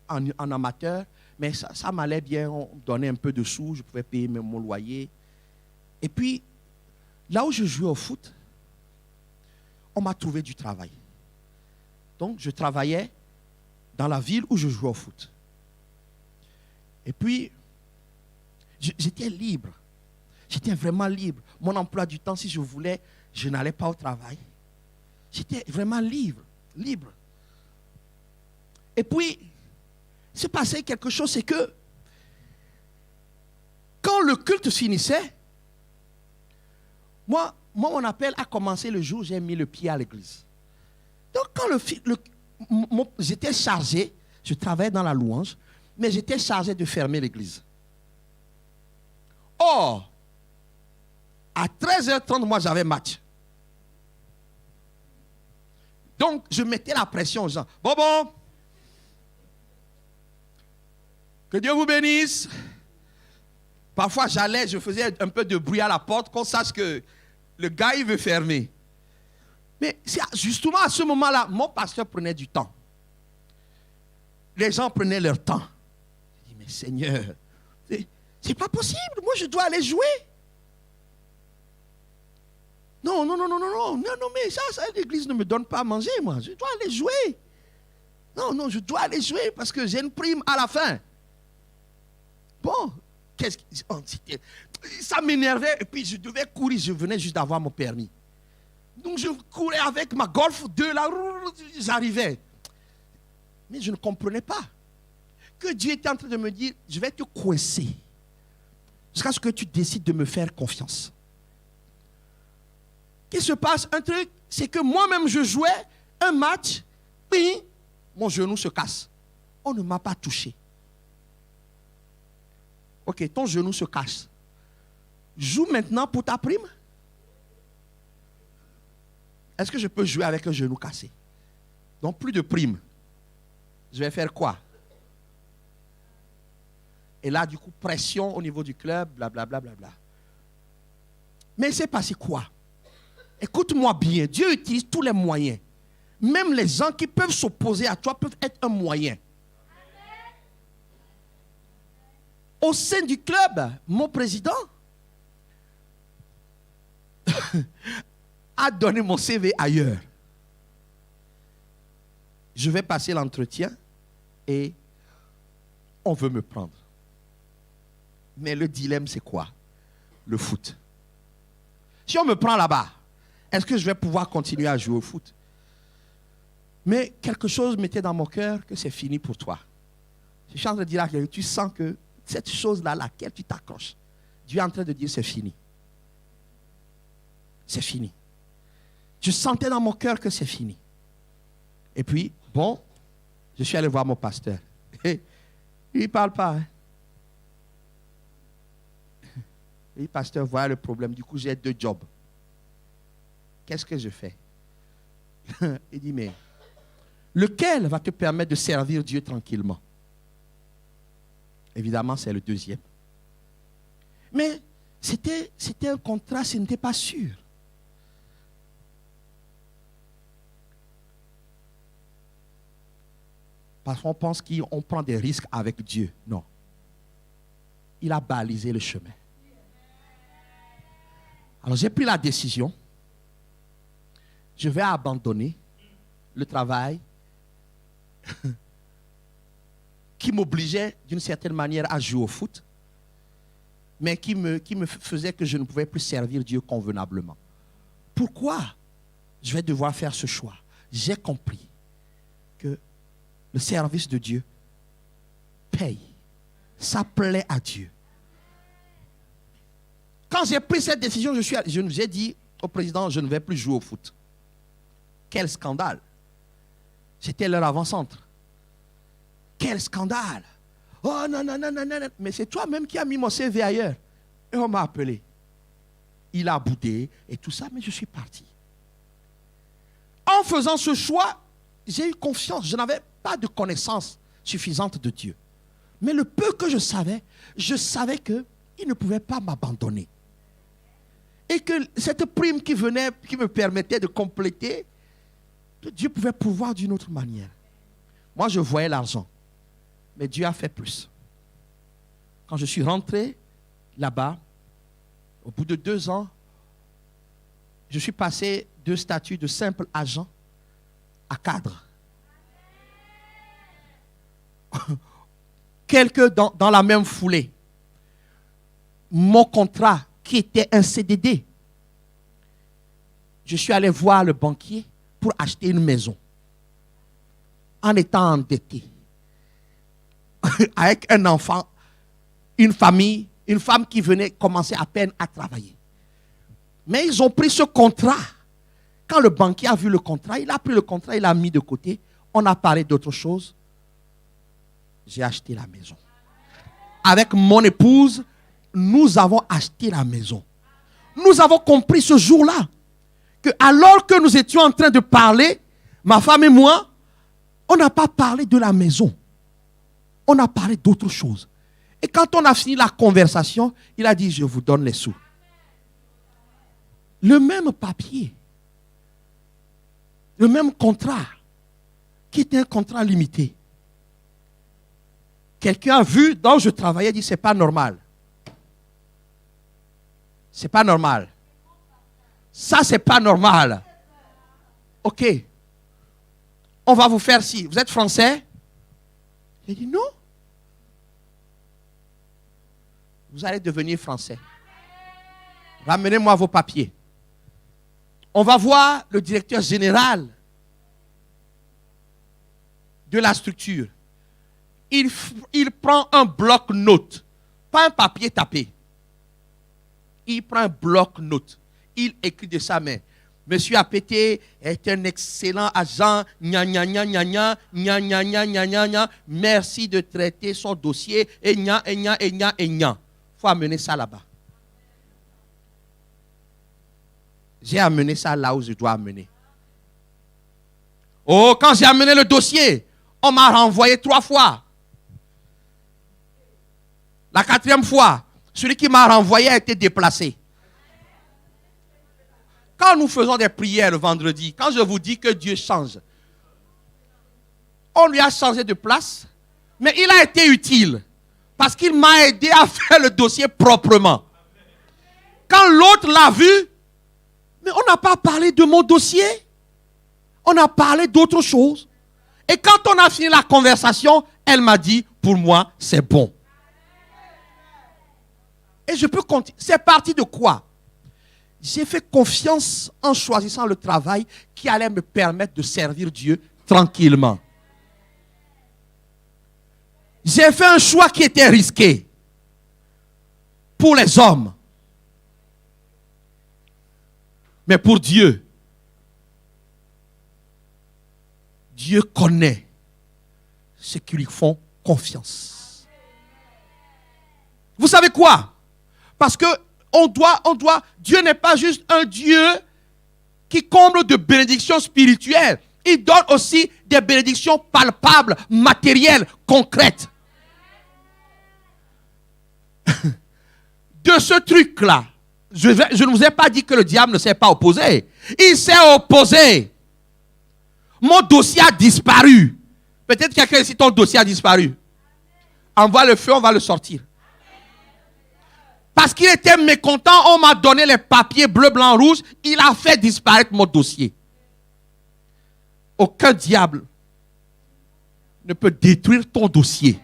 en amateur, mais ça m'allait bien, on me donnait un peu de sous, je pouvais payer même mon loyer. Et puis, là où je jouais au foot, on m'a trouvé du travail. Donc, je travaillais dans la ville où je jouais au foot. Et puis, j'étais libre. J'étais vraiment libre. Mon emploi du temps, si je voulais, je n'allais pas au travail. J'étais vraiment libre. Et puis, il s'est passé quelque chose, c'est que quand le culte finissait, moi, mon appel a commencé le jour où j'ai mis le pied à l'église. Donc, quand j'étais chargé, je travaillais dans la louange, mais j'étais chargé de fermer l'église. Or, à 13h30, moi, j'avais match. Donc, je mettais la pression aux gens. Bon. Que Dieu vous bénisse. Parfois, je faisais un peu de bruit à la porte, qu'on sache que le gars, il veut fermer. Mais justement, à ce moment-là, mon pasteur prenait du temps. Les gens prenaient leur temps. Je dis, mais Seigneur, c'est pas possible. Moi, je dois aller jouer. Non, mais ça, l'église ne me donne pas à manger, moi. Je dois aller jouer. Non, je dois aller jouer parce que j'ai une prime à la fin. Bon, ça m'énervait et puis je devais courir. Je venais juste d'avoir mon permis. Donc je courais avec ma Golf 2, là, j'arrivais. Mais je ne comprenais pas que Dieu était en train de me dire, je vais te coincer jusqu'à ce que tu décides de me faire confiance. Qu'est-ce qui se passe? Un truc, c'est que moi-même je jouais un match, puis mon genou se casse. On ne m'a pas touché. Ok, ton genou se casse. Joue maintenant pour ta prime. Est-ce que je peux jouer avec un genou cassé? Donc plus de prime. Je vais faire quoi? Et là, du coup, pression au niveau du club, blablabla. Mais c'est passé quoi? Écoute-moi bien, Dieu utilise tous les moyens. Même les gens qui peuvent s'opposer à toi peuvent être un moyen. Au sein du club, mon président a donné mon CV ailleurs. Je vais passer l'entretien et on veut me prendre. Mais le dilemme, c'est quoi? Le foot. Si on me prend là-bas, est-ce que je vais pouvoir continuer à jouer au foot? Mais quelque chose mettait dans mon cœur que c'est fini pour toi. Je suis en train de dire à quelqu'un, tu sens que cette chose-là, laquelle tu t'accroches, Dieu est en train de dire c'est fini. C'est fini. Je sentais dans mon cœur que c'est fini. Et puis, bon, je suis allé voir mon pasteur. Et il ne parle pas. Hein. Et le pasteur voit le problème. Du coup, j'ai 2 jobs. Qu'est-ce que je fais? Il dit, mais lequel va te permettre de servir Dieu tranquillement? Évidemment, c'est le 2e. Mais c'était un contrat, ce n'était pas sûr. Parfois, on pense qu'on prend des risques avec Dieu. Non. Il a balisé le chemin. Alors, j'ai pris la décision. Je vais abandonner le travail qui m'obligeait d'une certaine manière à jouer au foot, mais qui me faisait que je ne pouvais plus servir Dieu convenablement. Pourquoi je vais devoir faire ce choix? J'ai compris que le service de Dieu paye. Ça plaît à Dieu. Quand j'ai pris cette décision, j'ai dit au président, je ne vais plus jouer au foot. Quel scandale! J'étais leur avant-centre. Quel scandale! Oh non, non, non, non, non. Mais c'est toi-même qui as mis mon CV ailleurs. Et on m'a appelé. Il a boudé et tout ça, mais je suis parti. En faisant ce choix, j'ai eu confiance. Je n'avais pas de connaissance suffisante de Dieu. Mais le peu que je savais qu'il ne pouvait pas m'abandonner. Et que cette prime qui venait, qui me permettait de compléter, Dieu pouvait pourvoir d'une autre manière. Moi, je voyais l'argent. Mais Dieu a fait plus. Quand je suis rentré là-bas, au bout de 2 ans, je suis passé de statut de simple agent à cadre. Dans la même foulée, mon contrat qui était un CDD, je suis allé voir le banquier pour acheter une maison en étant endetté avec un enfant, une famille, une femme qui venait commencer à peine à travailler. Mais ils ont pris ce contrat. Quand le banquier a vu le contrat, il a pris le contrat, il l'a mis de côté. On a parlé d'autre chose. J'ai acheté la maison. Avec mon épouse, nous avons acheté la maison. Nous avons compris ce jour-là que alors que nous étions en train de parler, ma femme et moi, on n'a pas parlé de la maison. On a parlé d'autre chose. Et quand on a fini la conversation, il a dit, je vous donne les sous. Le même papier, le même contrat, qui était un contrat limité. Quelqu'un a vu, dont je travaillais, dit, c'est pas normal. C'est pas normal. Ça, c'est pas normal. Ok. On va vous faire ci. Vous êtes français? J'ai dit non. Vous allez devenir français. Ramenez-moi vos papiers. On va voir le directeur général de la structure. Il prend un bloc-notes, pas un papier tapé. Il prend un bloc-notes. Il écrit de sa main. Monsieur Apété est un excellent agent. Gna, gna, gna, gna, gna, gna, gna, gna, gna, gna, gna. Merci de traiter son dossier. Et gna, et gna, et gna, et gna. Il faut amener ça là-bas. J'ai amené ça là où je dois amener. Oh, quand j'ai amené le dossier, on m'a renvoyé 3 fois. La 4e fois, celui qui m'a renvoyé a été déplacé. Quand nous faisons des prières le vendredi, quand je vous dis que Dieu change, on lui a changé de place, mais il a été utile parce qu'il m'a aidé à faire le dossier proprement. Quand l'autre l'a vu, mais on n'a pas parlé de mon dossier, on a parlé d'autre chose. Et quand on a fini la conversation, elle m'a dit, pour moi, c'est bon. Et je peux continuer. C'est parti de quoi? J'ai fait confiance en choisissant le travail qui allait me permettre de servir Dieu tranquillement. J'ai fait un choix qui était risqué pour les hommes. Mais pour Dieu, Dieu connaît ceux qui lui font confiance. Vous savez quoi? Parce que Dieu n'est pas juste un Dieu qui comble de bénédictions spirituelles. Il donne aussi des bénédictions palpables, matérielles, concrètes. De ce truc-là, je ne vous ai pas dit que le diable ne s'est pas opposé. Il s'est opposé. Mon dossier a disparu. Peut-être quelqu'un ici, ton dossier a disparu. Envoie le feu, on va le sortir. Parce qu'il était mécontent, on m'a donné les papiers bleu, blanc, rouge. Il a fait disparaître mon dossier. Aucun diable ne peut détruire ton dossier.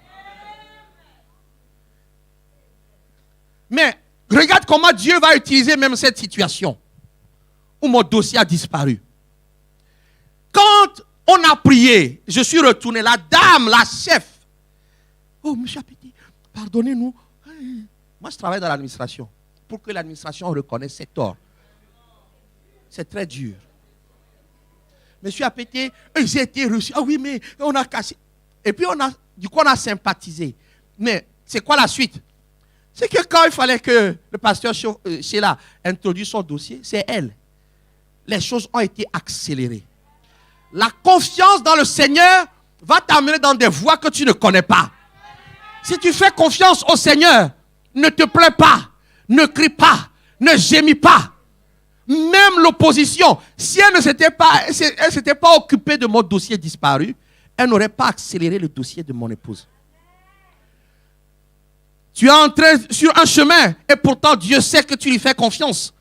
Mais regarde comment Dieu va utiliser même cette situation où mon dossier a disparu. Quand on a prié, je suis retourné, la dame, la chef. Oh, monsieur Apeti, pardonnez-nous. Moi, je travaille dans l'administration. Pour que l'administration reconnaisse ses torts. C'est très dur. Monsieur Apeti, j'ai été reçu. Ah oui, mais on a cassé. Et puis, on a sympathisé. Mais c'est quoi la suite? C'est que quand il fallait que le pasteur Sheila introduise son dossier, c'est elle. Les choses ont été accélérées. La confiance dans le Seigneur va t'amener dans des voies que tu ne connais pas. Si tu fais confiance au Seigneur, ne te plains pas, ne crie pas, ne gémis pas. Même l'opposition, si elle ne s'était pas occupée de mon dossier disparu, elle n'aurait pas accéléré le dossier de mon épouse. Tu es entré sur un chemin et pourtant Dieu sait que tu lui fais confiance.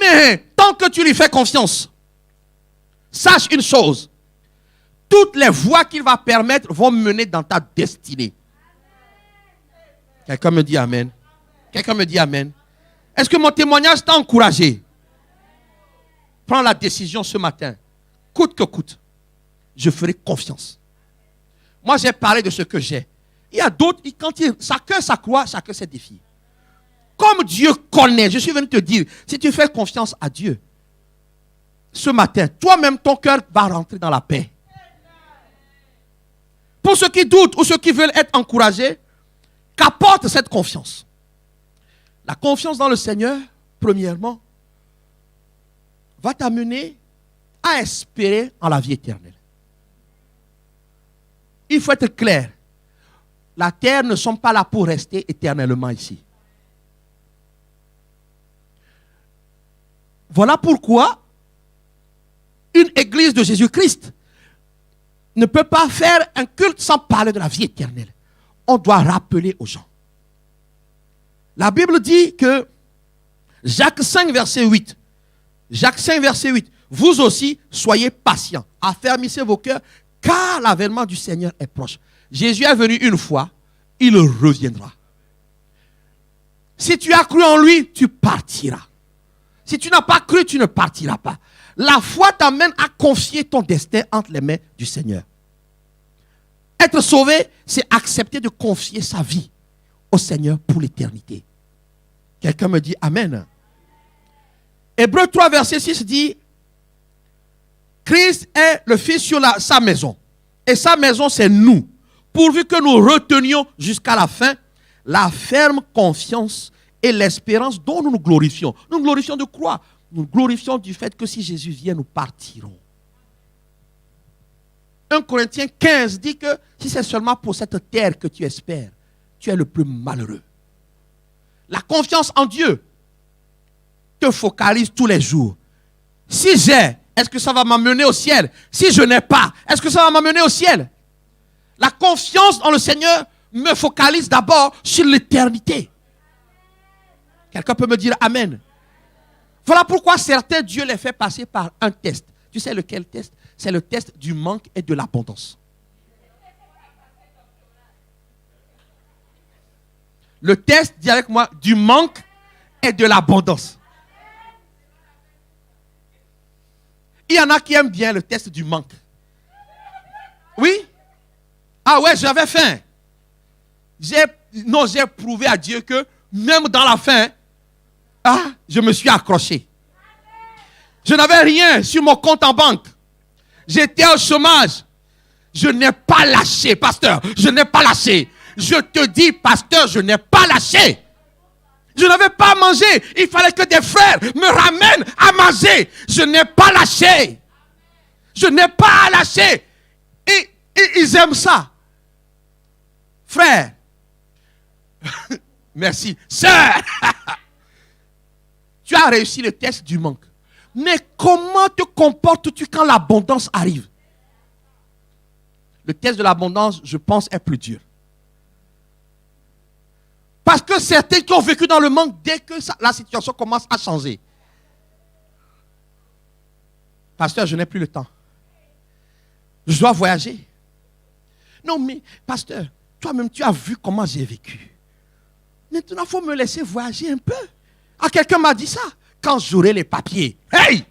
Mais tant que tu lui fais confiance, sache une chose. Toutes les voies qu'il va permettre vont mener dans ta destinée. Quelqu'un me dit amen. Quelqu'un me dit amen. Est-ce que mon témoignage t'a encouragé? Prends la décision ce matin. Coûte que coûte. Je ferai confiance. Moi, j'ai parlé de ce que j'ai. Il y a d'autres, chacun sa croix, chacun ses défis. Comme Dieu connaît, je suis venu te dire, si tu fais confiance à Dieu, ce matin, toi-même, ton cœur va rentrer dans la paix. Pour ceux qui doutent ou ceux qui veulent être encouragés, qu'apporte cette confiance? La confiance dans le Seigneur, premièrement, va t'amener à espérer en la vie éternelle. Il faut être clair. La terre ne sommes pas là pour rester éternellement ici. Voilà pourquoi une église de Jésus-Christ ne peut pas faire un culte sans parler de la vie éternelle. On doit rappeler aux gens. La Bible dit que Jacques 5, verset 8. Jacques 5, verset 8. Vous aussi, soyez patients, affermissez vos cœurs, car l'avènement du Seigneur est proche. Jésus est venu une fois, il reviendra. Si tu as cru en lui, tu partiras. Si tu n'as pas cru, tu ne partiras pas. La foi t'amène à confier ton destin entre les mains du Seigneur. Être sauvé, c'est accepter de confier sa vie au Seigneur pour l'éternité. Quelqu'un me dit amen. Hébreux 3, verset 6 dit, Christ est le Fils sur sa maison. Et sa maison, c'est nous. Pourvu que nous retenions jusqu'à la fin la ferme confiance et l'espérance dont nous nous glorifions. Nous nous glorifions de quoi? Nous glorifions du fait que si Jésus vient, nous partirons. 1 Corinthiens 15 dit que si c'est seulement pour cette terre que tu espères, tu es le plus malheureux. La confiance en Dieu te focalise tous les jours. Si j'ai, est-ce que ça va m'amener au ciel? Si je n'ai pas, est-ce que ça va m'amener au ciel? La confiance en le Seigneur me focalise d'abord sur l'éternité. Quelqu'un peut me dire amen. Voilà pourquoi certains, Dieu les fait passer par un test. Tu sais lequel test? C'est le test du manque et de l'abondance. Le test, dis avec moi, du manque et de l'abondance. Il y en a qui aiment bien le test du manque. Oui? Ah ouais, j'avais faim. J'ai prouvé à Dieu que même dans la faim, je me suis accroché. Je n'avais rien sur mon compte en banque. J'étais au chômage. Je n'ai pas lâché, pasteur. Je n'ai pas lâché. Je te dis, pasteur, je n'ai pas lâché. Je n'avais pas mangé. Il fallait que des frères me ramènent à manger. Je n'ai pas lâché. Je n'ai pas lâché. Et ils aiment ça. Frère. Merci. Sœur. Tu as réussi le test du manque. Mais comment te comportes-tu quand l'abondance arrive? le test de l'abondance, je pense, est plus dur. Parce que certains qui ont vécu dans le manque, dès que la situation commence à changer. Pasteur, je n'ai plus le temps. Je dois voyager. Non, mais pasteur, toi-même, tu as vu comment j'ai vécu. Maintenant, il faut me laisser voyager un peu. Ah, quelqu'un m'a dit ça. Quand j'aurai les papiers. Hey!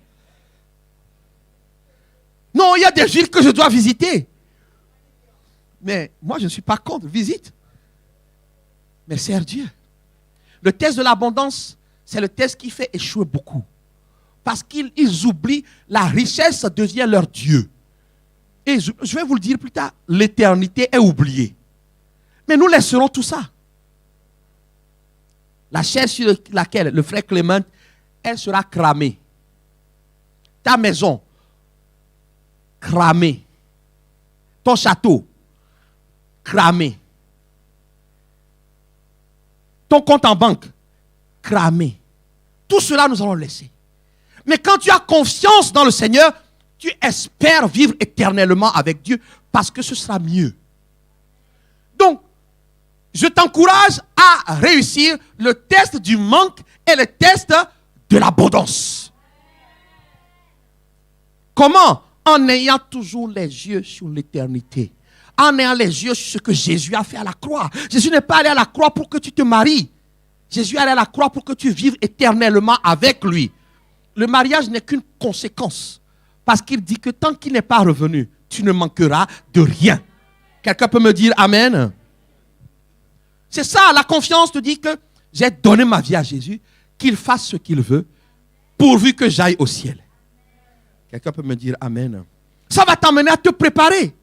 Non, il y a des villes que je dois visiter. Mais moi, je ne suis pas contre. Visite. Mais sers Dieu. Le test de l'abondance, c'est le test qui fait échouer beaucoup. Parce qu'ils oublient, la richesse devient leur Dieu. Et je vais vous le dire plus tard, l'éternité est oubliée. Mais nous laisserons tout ça. La chaise sur laquelle le frère Clément, elle sera cramée. Ta maison, cramée. Ton château, cramé. Ton compte en banque, cramé. Tout cela, nous allons laisser. Mais quand tu as confiance dans le Seigneur, tu espères vivre éternellement avec Dieu parce que ce sera mieux. Donc, je t'encourage à réussir le test du manque et le test de l'abondance. Comment? En ayant toujours les yeux sur l'éternité. En ayant les yeux sur ce que Jésus a fait à la croix. Jésus n'est pas allé à la croix pour que tu te maries. Jésus est allé à la croix pour que tu vives éternellement avec lui. Le mariage n'est qu'une conséquence. Parce qu'il dit que tant qu'il n'est pas revenu, tu ne manqueras de rien. Quelqu'un peut me dire Amen? C'est ça, la confiance te dit que j'ai donné ma vie à Jésus, qu'il fasse ce qu'il veut, pourvu que j'aille au ciel. Quelqu'un peut me dire Amen? Ça va t'amener à te préparer.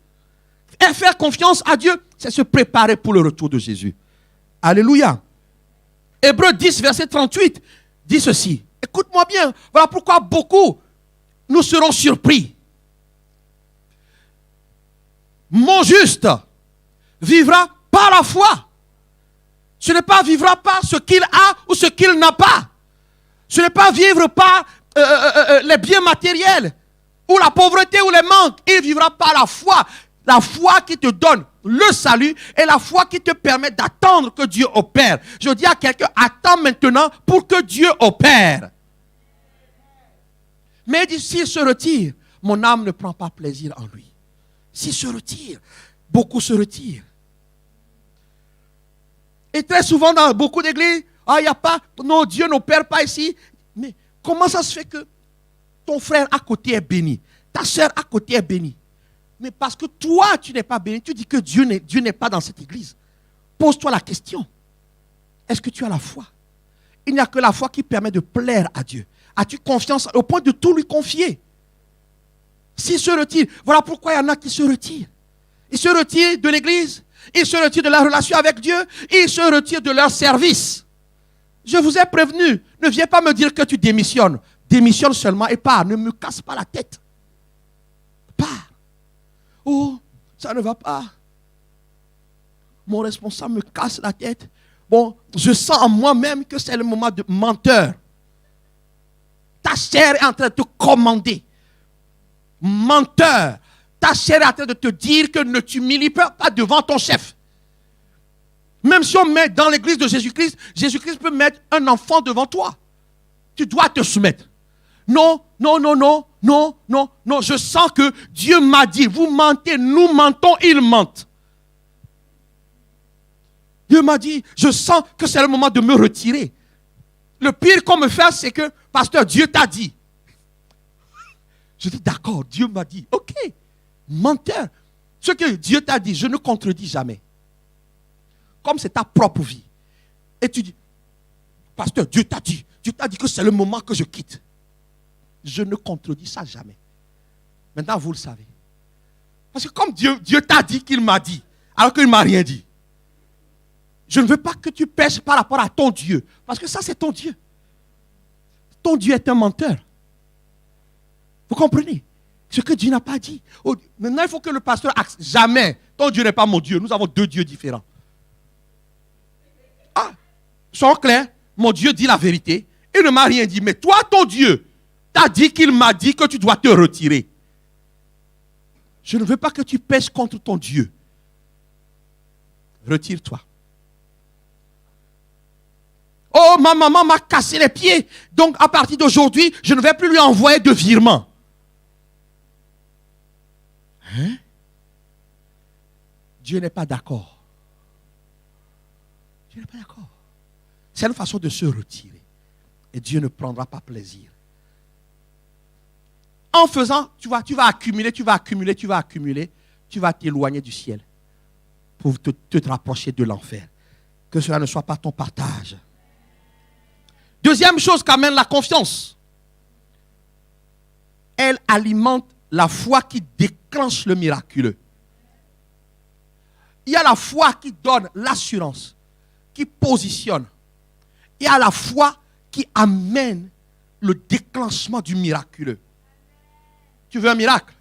Et faire confiance à Dieu, c'est se préparer pour le retour de Jésus. Alléluia. Hébreux 10, verset 38, dit ceci. Écoute-moi bien. Voilà pourquoi beaucoup nous serons surpris. Mon juste vivra par la foi. Ce n'est pas vivra par ce qu'il a ou ce qu'il n'a pas. Ce n'est pas vivre par les biens matériels ou la pauvreté ou les manques. Il vivra par la foi. La foi qui te donne le salut et la foi qui te permet d'attendre que Dieu opère. Je dis à quelqu'un, attends maintenant pour que Dieu opère. Mais s'il se retire, mon âme ne prend pas plaisir en lui. S'il se retire, beaucoup se retirent. Et très souvent dans beaucoup d'églises, il n'y a pas, non, Dieu n'opère pas ici. Mais comment ça se fait que ton frère à côté est béni, ta soeur à côté est bénie? Mais parce que toi, tu n'es pas béni, tu dis que Dieu n'est pas dans cette église. Pose-toi la question. Est-ce que tu as la foi? Il n'y a que la foi qui permet de plaire à Dieu. As-tu confiance au point de tout lui confier? S'il se retire, voilà pourquoi il y en a qui se retirent. Ils se retirent de l'église, ils se retirent de la relation avec Dieu, ils se retirent de leur service. Je vous ai prévenu, ne viens pas me dire que tu démissionnes. Démissionne seulement et pars, ne me casse pas la tête. Pars. Oh, ça ne va pas. Mon responsable me casse la tête. Bon, je sens en moi-même que c'est le moment de menteur. Ta chair est en train de te commander. Menteur. Ta chair est en train de te dire que ne t'humilie pas devant ton chef. Même si on met dans l'église de Jésus-Christ, Jésus-Christ peut mettre un enfant devant toi. Tu dois te soumettre. Non, non, non, non, non, non, non. Je sens que Dieu m'a dit, vous mentez, nous mentons, ils mentent. Dieu m'a dit, je sens que c'est le moment de me retirer. Le pire qu'on me fait, c'est que, pasteur, Dieu t'a dit. Je dis, d'accord, Dieu m'a dit. Ok, menteur. Ce que Dieu t'a dit, je ne contredis jamais. Comme c'est ta propre vie. Et tu dis, pasteur, Dieu t'a dit que c'est le moment que je quitte. Je ne contredis ça jamais. Maintenant, vous le savez. Parce que comme Dieu t'a dit qu'il m'a dit, alors qu'il ne m'a rien dit. Je ne veux pas que tu pêches par rapport à ton Dieu. Parce que ça, c'est ton Dieu. Ton Dieu est un menteur. Vous comprenez? Ce que Dieu n'a pas dit. Oh, maintenant, il faut que le pasteur accepte. Jamais. Ton Dieu n'est pas mon Dieu. Nous avons deux dieux différents. Ah, soyons clairs. Mon Dieu dit la vérité. Il ne m'a rien dit. Mais toi, ton Dieu, t'as dit qu'il m'a dit que tu dois te retirer. Je ne veux pas que tu pèches contre ton Dieu. Retire-toi. Oh, ma maman m'a cassé les pieds. Donc, à partir d'aujourd'hui, je ne vais plus lui envoyer de virement. Hein? Dieu n'est pas d'accord. Dieu n'est pas d'accord. C'est une façon de se retirer. Et Dieu ne prendra pas plaisir. En faisant, tu vas accumuler, tu vas t'éloigner du ciel pour te rapprocher de l'enfer. Que cela ne soit pas ton partage. Deuxième chose qu'amène la confiance. Elle alimente la foi qui déclenche le miraculeux. Il y a la foi qui donne l'assurance, qui positionne. Il y a la foi qui amène le déclenchement du miraculeux. Tu veux un miracle?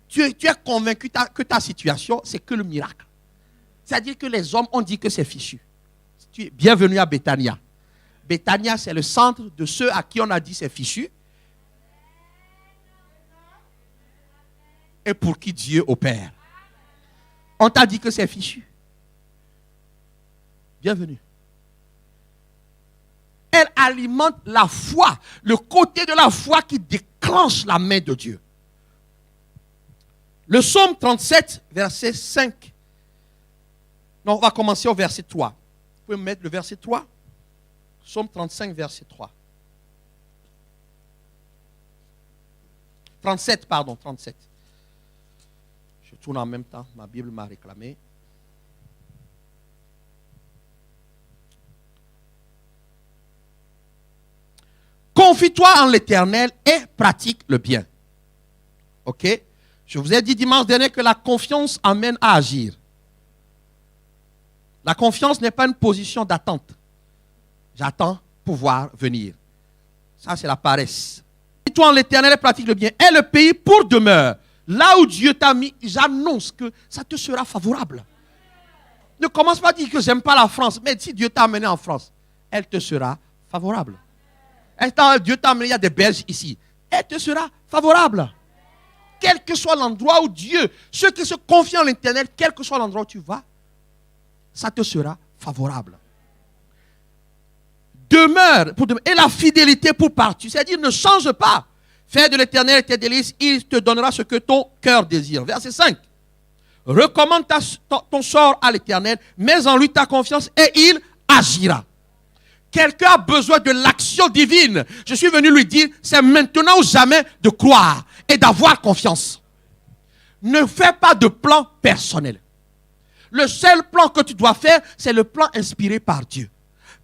Tu es convaincu que ta situation, c'est que le miracle. C'est-à-dire que les hommes ont dit que c'est fichu. Bienvenue à Bethania. Bethania, c'est le centre de ceux à qui on a dit c'est fichu. Et pour qui Dieu opère. On t'a dit que c'est fichu. Bienvenue. Elle alimente la foi, le côté de la foi qui déclenche la main de Dieu. Le psaume 37, verset 5. Non, on va commencer au verset 3. Vous pouvez me mettre le verset 3? Psaume 35, verset 3. 37, pardon, 37. Je tourne en même temps, ma Bible m'a réclamé. Confie-toi en l'Éternel et pratique le bien. Ok? Je vous ai dit dimanche dernier que la confiance amène à agir. La confiance n'est pas une position d'attente. J'attends pouvoir venir. Ça, c'est la paresse. Confie-toi en l'Éternel et pratique le bien. Et le pays pour demeure. Là où Dieu t'a mis, j'annonce que ça te sera favorable. Ne commence pas à dire que j'aime pas la France. Mais si Dieu t'a amené en France, elle te sera favorable. Dieu t'a amené, il y a des Belges ici. Elle te sera favorable. Quel que soit l'endroit où Dieu, ceux qui se confient en l'Éternel, quel que soit l'endroit où tu vas, ça te sera favorable. Demeure, et la fidélité pour partir. C'est-à-dire, ne change pas. Fais de l'Éternel tes délices, il te donnera ce que ton cœur désire. Verset 5. Recommande ton sort à l'Éternel, mets en lui ta confiance et il agira. Quelqu'un a besoin de l'action divine. Je suis venu lui dire, c'est maintenant ou jamais de croire et d'avoir confiance. Ne fais pas de plan personnel. Le seul plan que tu dois faire, c'est le plan inspiré par Dieu.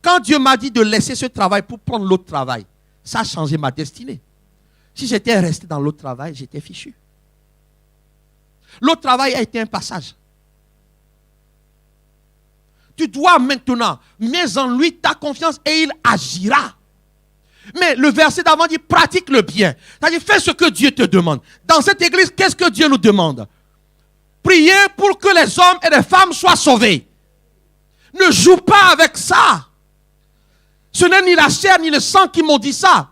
Quand Dieu m'a dit de laisser ce travail pour prendre l'autre travail, ça a changé ma destinée. Si j'étais resté dans l'autre travail, j'étais fichu. L'autre travail a été un passage. Tu dois maintenant, mets en lui ta confiance et il agira. Mais le verset d'avant dit, pratique le bien. C'est-à-dire, fais ce que Dieu te demande. Dans cette église, qu'est-ce que Dieu nous demande? Priez pour que les hommes et les femmes soient sauvés. Ne joue pas avec ça. Ce n'est ni la chair ni le sang qui m'ont dit ça.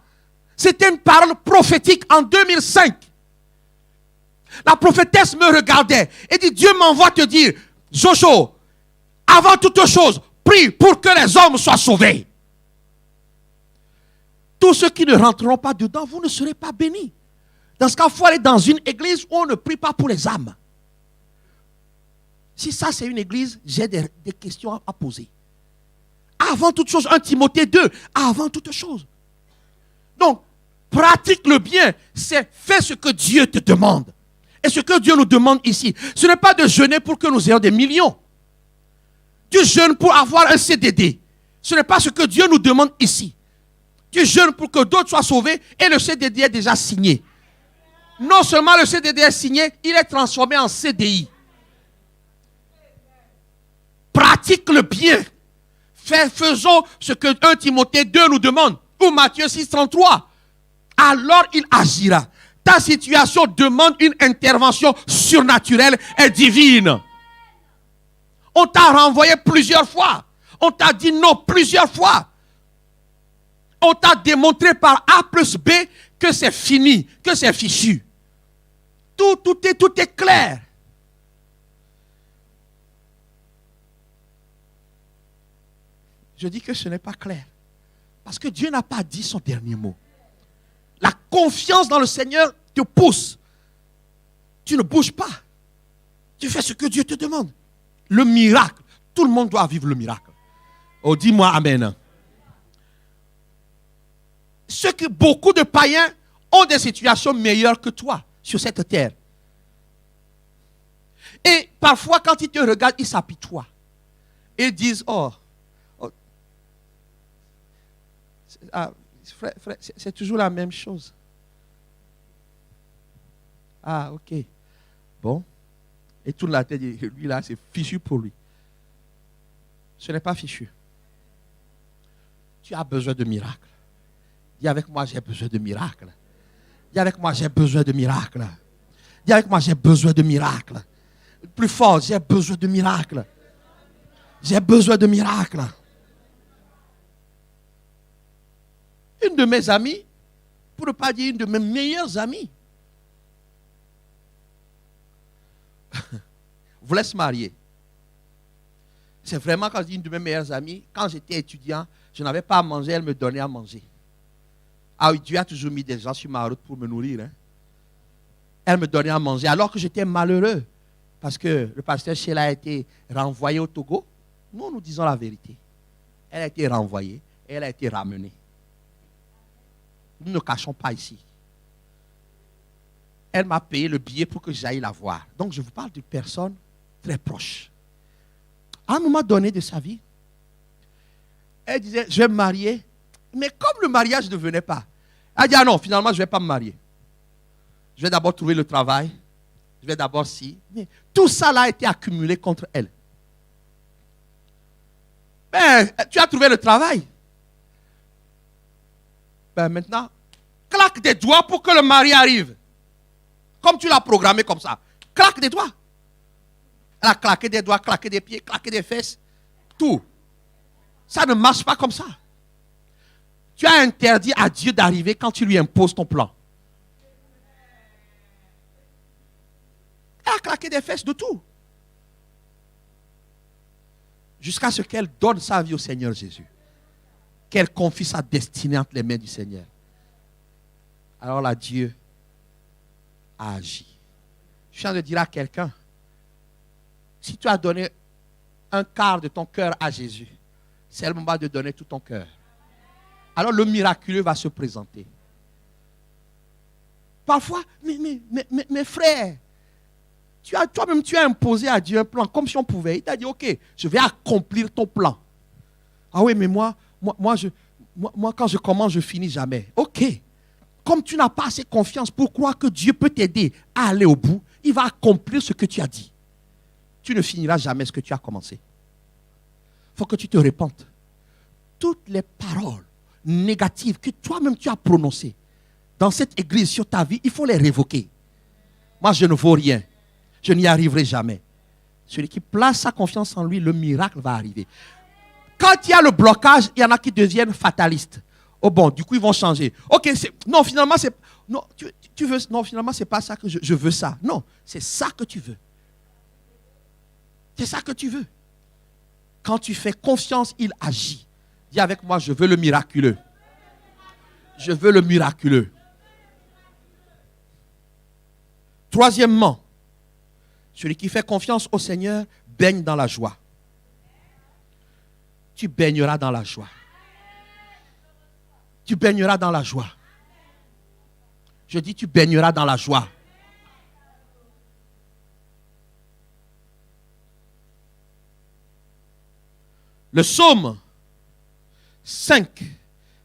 C'était une parole prophétique en 2005. La prophétesse me regardait et dit, Dieu m'envoie te dire, Jojo, avant toute chose, prie pour que les hommes soient sauvés. Tous ceux qui ne rentreront pas dedans, vous ne serez pas bénis. Dans ce cas, il faut aller dans une église où on ne prie pas pour les âmes. Si ça c'est une église, j'ai des questions à poser. Avant toute chose, 1 Timothée 2, avant toute chose. Donc, pratique le bien, c'est fais ce que Dieu te demande. Et ce que Dieu nous demande ici, ce n'est pas de jeûner pour que nous ayons des millions. Tu jeûnes pour avoir un CDD. Ce n'est pas ce que Dieu nous demande ici. Tu jeûnes pour que d'autres soient sauvés et le CDD est déjà signé. Non seulement le CDD est signé, il est transformé en CDI. Pratique le bien. Faisons ce que 1 Timothée 2 nous demande. Ou Matthieu 6, 33. Alors il agira. Ta situation demande une intervention surnaturelle et divine. On t'a renvoyé plusieurs fois. On t'a dit non plusieurs fois. On t'a démontré par A plus B que c'est fini, que c'est fichu. tout est clair. Je dis que ce n'est pas clair. Parce que Dieu n'a pas dit son dernier mot. La confiance dans le Seigneur te pousse. Tu ne bouges pas. Tu fais ce que Dieu te demande. Le miracle. Tout le monde doit vivre le miracle. Oh, dis-moi amen. Beaucoup de païens ont des situations meilleures que toi sur cette terre. Et parfois, quand ils te regardent, ils s'apitoient. Ils disent, frère, c'est toujours la même chose. Ah, ok. Bon. Et tourne la tête, lui là, c'est fichu pour lui. Ce n'est pas fichu. Tu as besoin de miracles. Dis avec moi, j'ai besoin de miracles. Dis avec moi, j'ai besoin de miracles. Dis avec moi, j'ai besoin de miracles. Plus fort, j'ai besoin de miracles. J'ai besoin de miracles. Une de mes amies, pour ne pas dire une de mes meilleures amies, voulait se marier. C'est vraiment quand je dis une de mes meilleures amies, quand j'étais étudiant, je n'avais pas à manger, elle me donnait à manger. Ah oui, Dieu a toujours mis des gens sur ma route pour me nourrir. Elle me donnait à manger alors que j'étais malheureux. Parce que le pasteur Sheila a été renvoyé au Togo. Nous disons la vérité. Elle a été renvoyée et elle a été ramenée. Nous ne cachons pas ici. Elle m'a payé le billet pour que j'aille la voir. Donc je vous parle d'une personne très proche. À un moment donné de sa vie, elle disait, je vais me marier. Mais comme le mariage ne venait pas, elle dit, ah non, finalement, je ne vais pas me marier. Je vais d'abord trouver le travail. Je vais d'abord Mais tout ça là a été accumulé contre elle. Ben, tu as trouvé le travail. Ben maintenant, claque des doigts pour que le mari arrive. Comme tu l'as programmé comme ça. Claque des doigts. Elle a claqué des doigts, claqué des pieds, claqué des fesses. Tout. Ça ne marche pas comme ça. Tu as interdit à Dieu d'arriver quand tu lui imposes ton plan. Elle a claqué des fesses de tout. Jusqu'à ce qu'elle donne sa vie au Seigneur Jésus. Qu'elle confie sa destinée entre les mains du Seigneur. Alors là, Dieu a agi. Je suis en train de dire à quelqu'un, si tu as donné un quart de ton cœur à Jésus, c'est le moment de donner tout ton cœur. Alors le miraculeux va se présenter. Parfois, mes frères, toi-même tu as imposé à Dieu un plan comme si on pouvait. Il t'a dit, ok, je vais accomplir ton plan. Ah oui, mais moi quand je commence, je finis jamais. Ok. Comme tu n'as pas assez confiance pour croire que Dieu peut t'aider à aller au bout, il va accomplir ce que tu as dit. Tu ne finiras jamais ce que tu as commencé. Il faut que tu te repentes. Toutes les paroles négatives que toi-même tu as prononcées dans cette église sur ta vie, il faut les révoquer. Moi, je ne vaux rien. Je n'y arriverai jamais. Celui qui place sa confiance en lui, le miracle va arriver. Quand il y a le blocage, il y en a qui deviennent fatalistes. Oh bon, du coup, ils vont changer. Ok, non, finalement, c'est... Non, tu veux... Non, finalement, c'est pas ça que je veux ça. Non, c'est ça que tu veux. C'est ça que tu veux. Quand tu fais confiance, il agit. Dis avec moi, je veux le miraculeux. Je veux le miraculeux. Troisièmement, celui qui fait confiance au Seigneur baigne dans la joie. Tu baigneras dans la joie. Tu baigneras dans la joie. Je dis, tu baigneras dans la joie. Le psaume 5,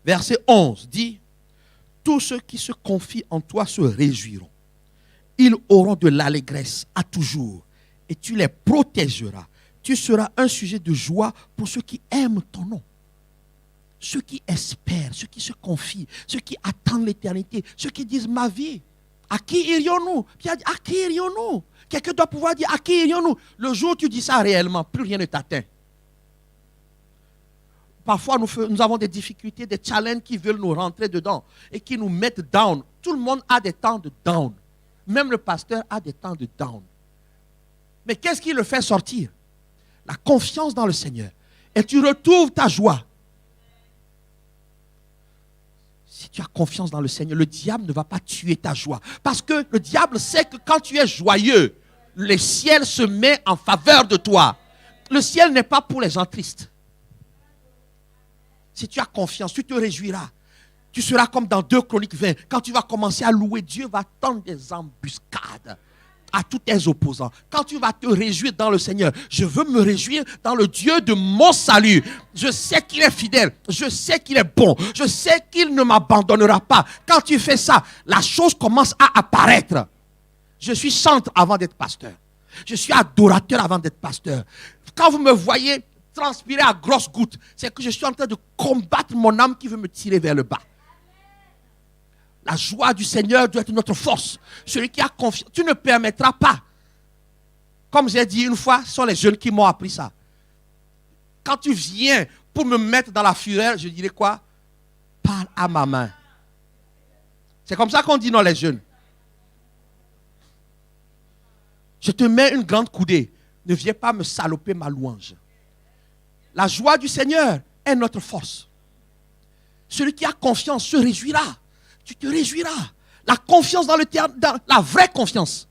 verset 11 dit, tous ceux qui se confient en toi se réjouiront. Ils auront de l'allégresse à toujours et tu les protégeras. Tu seras un sujet de joie pour ceux qui aiment ton nom. Ceux qui espèrent, ceux qui se confient, ceux qui attendent l'éternité, ceux qui disent ma vie, à qui irions-nous? Puis à qui irions-nous? Quelqu'un doit pouvoir dire à qui irions-nous? Le jour où tu dis ça réellement, plus rien ne t'atteint. Parfois, nous avons des difficultés, des challenges qui veulent nous rentrer dedans et qui nous mettent down. Tout le monde a des temps de down. Même le pasteur a des temps de down. Mais qu'est-ce qui le fait sortir? La confiance dans le Seigneur. Et tu retrouves ta joie. Si tu as confiance dans le Seigneur, le diable ne va pas tuer ta joie. Parce que le diable sait que quand tu es joyeux, le ciel se met en faveur de toi. Le ciel n'est pas pour les gens tristes. Si tu as confiance, tu te réjouiras. Tu seras comme dans 2 Chroniques 20. Quand tu vas commencer à louer, Dieu va tendre des embuscades à tous tes opposants. Quand tu vas te réjouir dans le Seigneur, je veux me réjouir dans le Dieu de mon salut. Je sais qu'il est fidèle, je sais qu'il est bon, je sais qu'il ne m'abandonnera pas. Quand tu fais ça, la chose commence à apparaître. Je suis chantre avant d'être pasteur. Je suis adorateur avant d'être pasteur. Quand vous me voyez transpirer à grosses gouttes, c'est que je suis en train de combattre mon âme qui veut me tirer vers le bas. La joie du Seigneur doit être notre force. Celui qui a confiance, tu ne permettras pas. Comme j'ai dit une fois, ce sont les jeunes qui m'ont appris ça. Quand tu viens pour me mettre dans la fureur, je dirais quoi? Parle à ma main. C'est comme ça qu'on dit non les jeunes. Je te mets une grande coudée. Ne viens pas me saloper ma louange. La joie du Seigneur est notre force. Celui qui a confiance se réjouira. Tu te réjouiras. La confiance dans le terme, dans la vraie confiance.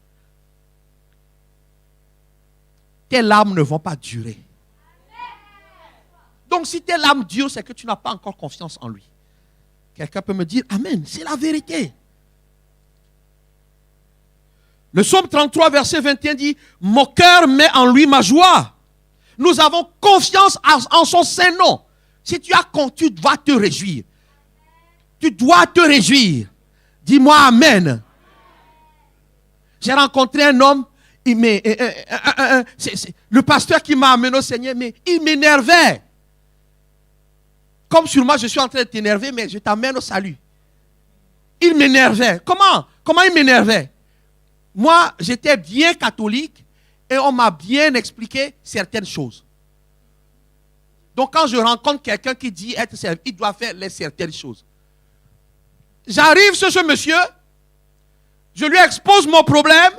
Tes larmes ne vont pas durer. Donc si tes larmes durent, c'est que tu n'as pas encore confiance en lui. Quelqu'un peut me dire, Amen, c'est la vérité. Le psaume 33, verset 21 dit, mon cœur met en lui ma joie. Nous avons confiance en son saint nom. Si tu as confiance, tu dois te réjouir. Tu dois te réjouir. Dis-moi Amen. J'ai rencontré un homme, le pasteur qui m'a amené au Seigneur, mais il m'énervait. Comme sur moi, je suis en train de t'énerver, mais je t'amène au salut. Il m'énervait. Comment il m'énervait? Moi, j'étais bien catholique et on m'a bien expliqué certaines choses. Donc, quand je rencontre quelqu'un qui dit être servi, il doit faire les certaines choses. J'arrive sur ce monsieur, je lui expose mon problème,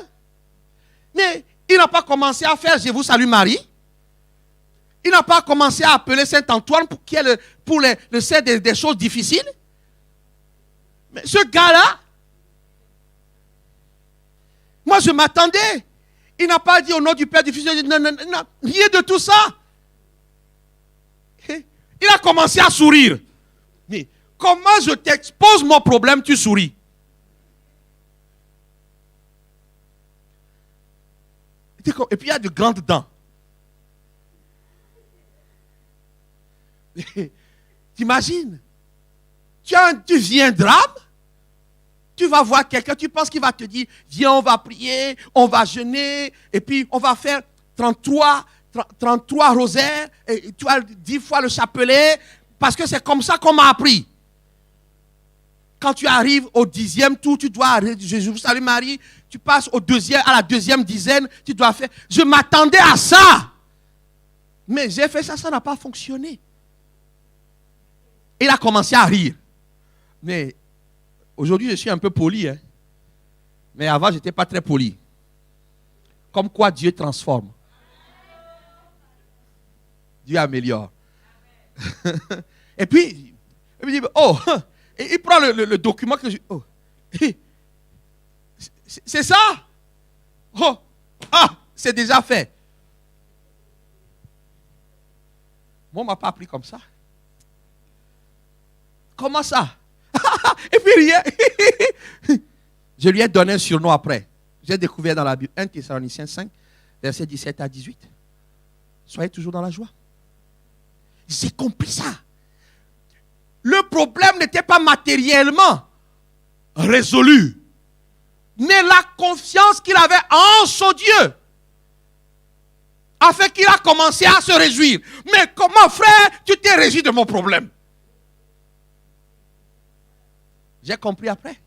mais il n'a pas commencé à faire Je vous salue Marie. Il n'a pas commencé à appeler Saint-Antoine pour le faire des choses difficiles. Mais ce gars-là, moi je m'attendais. Il n'a pas dit au nom du Père, du Fils, non, rien de tout ça. Il a commencé à sourire. Mais comment je t'expose mon problème, tu souris? Et puis il y a de grandes dents. T'imagines? Tu viendras, tu vas voir quelqu'un, tu penses qu'il va te dire, viens, on va prier, on va jeûner, et puis on va faire 33 rosaires, et tu as 10 fois le chapelet, parce que c'est comme ça qu'on m'a appris. Quand tu arrives au 10e tour, tu dois arrêter, je vous salue Marie, tu passes à la deuxième dizaine, tu dois faire. Je m'attendais à ça. Mais j'ai fait ça, ça n'a pas fonctionné. Il a commencé à rire. Mais aujourd'hui, je suis un peu poli. Hein? Mais avant, je n'étais pas très poli. Comme quoi Dieu transforme. Dieu améliore. Et puis, il dit, oh, et il prend le document que je... Oh, c'est ça? Oh, c'est déjà fait. Moi, on ne m'a pas appris comme ça. Comment ça? Et puis rien. Je lui ai donné un surnom après. J'ai découvert dans la Bible 1 Thessaloniciens 5, versets 17 à 18. Soyez toujours dans la joie. J'ai compris ça. Le problème n'était pas matériellement résolu, mais la confiance qu'il avait en son Dieu a fait qu'il a commencé à se réjouir. Mais comment, frère, tu t'es réjoui de mon problème? J'ai compris après.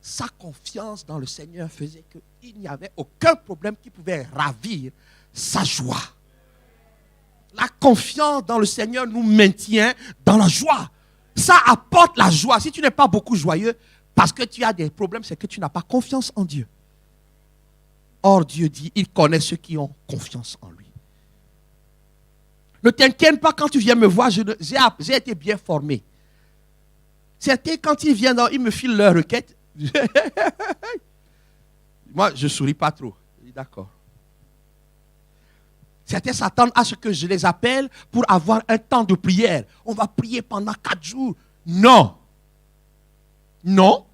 Sa confiance dans le Seigneur faisait qu'il n'y avait aucun problème qui pouvait ravir sa joie. La confiance dans le Seigneur nous maintient dans la joie. Ça apporte la joie. Si tu n'es pas beaucoup joyeux, parce que tu as des problèmes, c'est que tu n'as pas confiance en Dieu. Or, Dieu dit, il connaît ceux qui ont confiance en lui. Ne t'inquiète pas quand tu viens me voir, j'ai été bien formé. Certains, quand ils viennent, ils me filent leur requête. Moi, je ne souris pas trop. Je dis d'accord. Certains s'attendent à ce que je les appelle pour avoir un temps de prière. On va prier pendant 4 jours. Non. Non.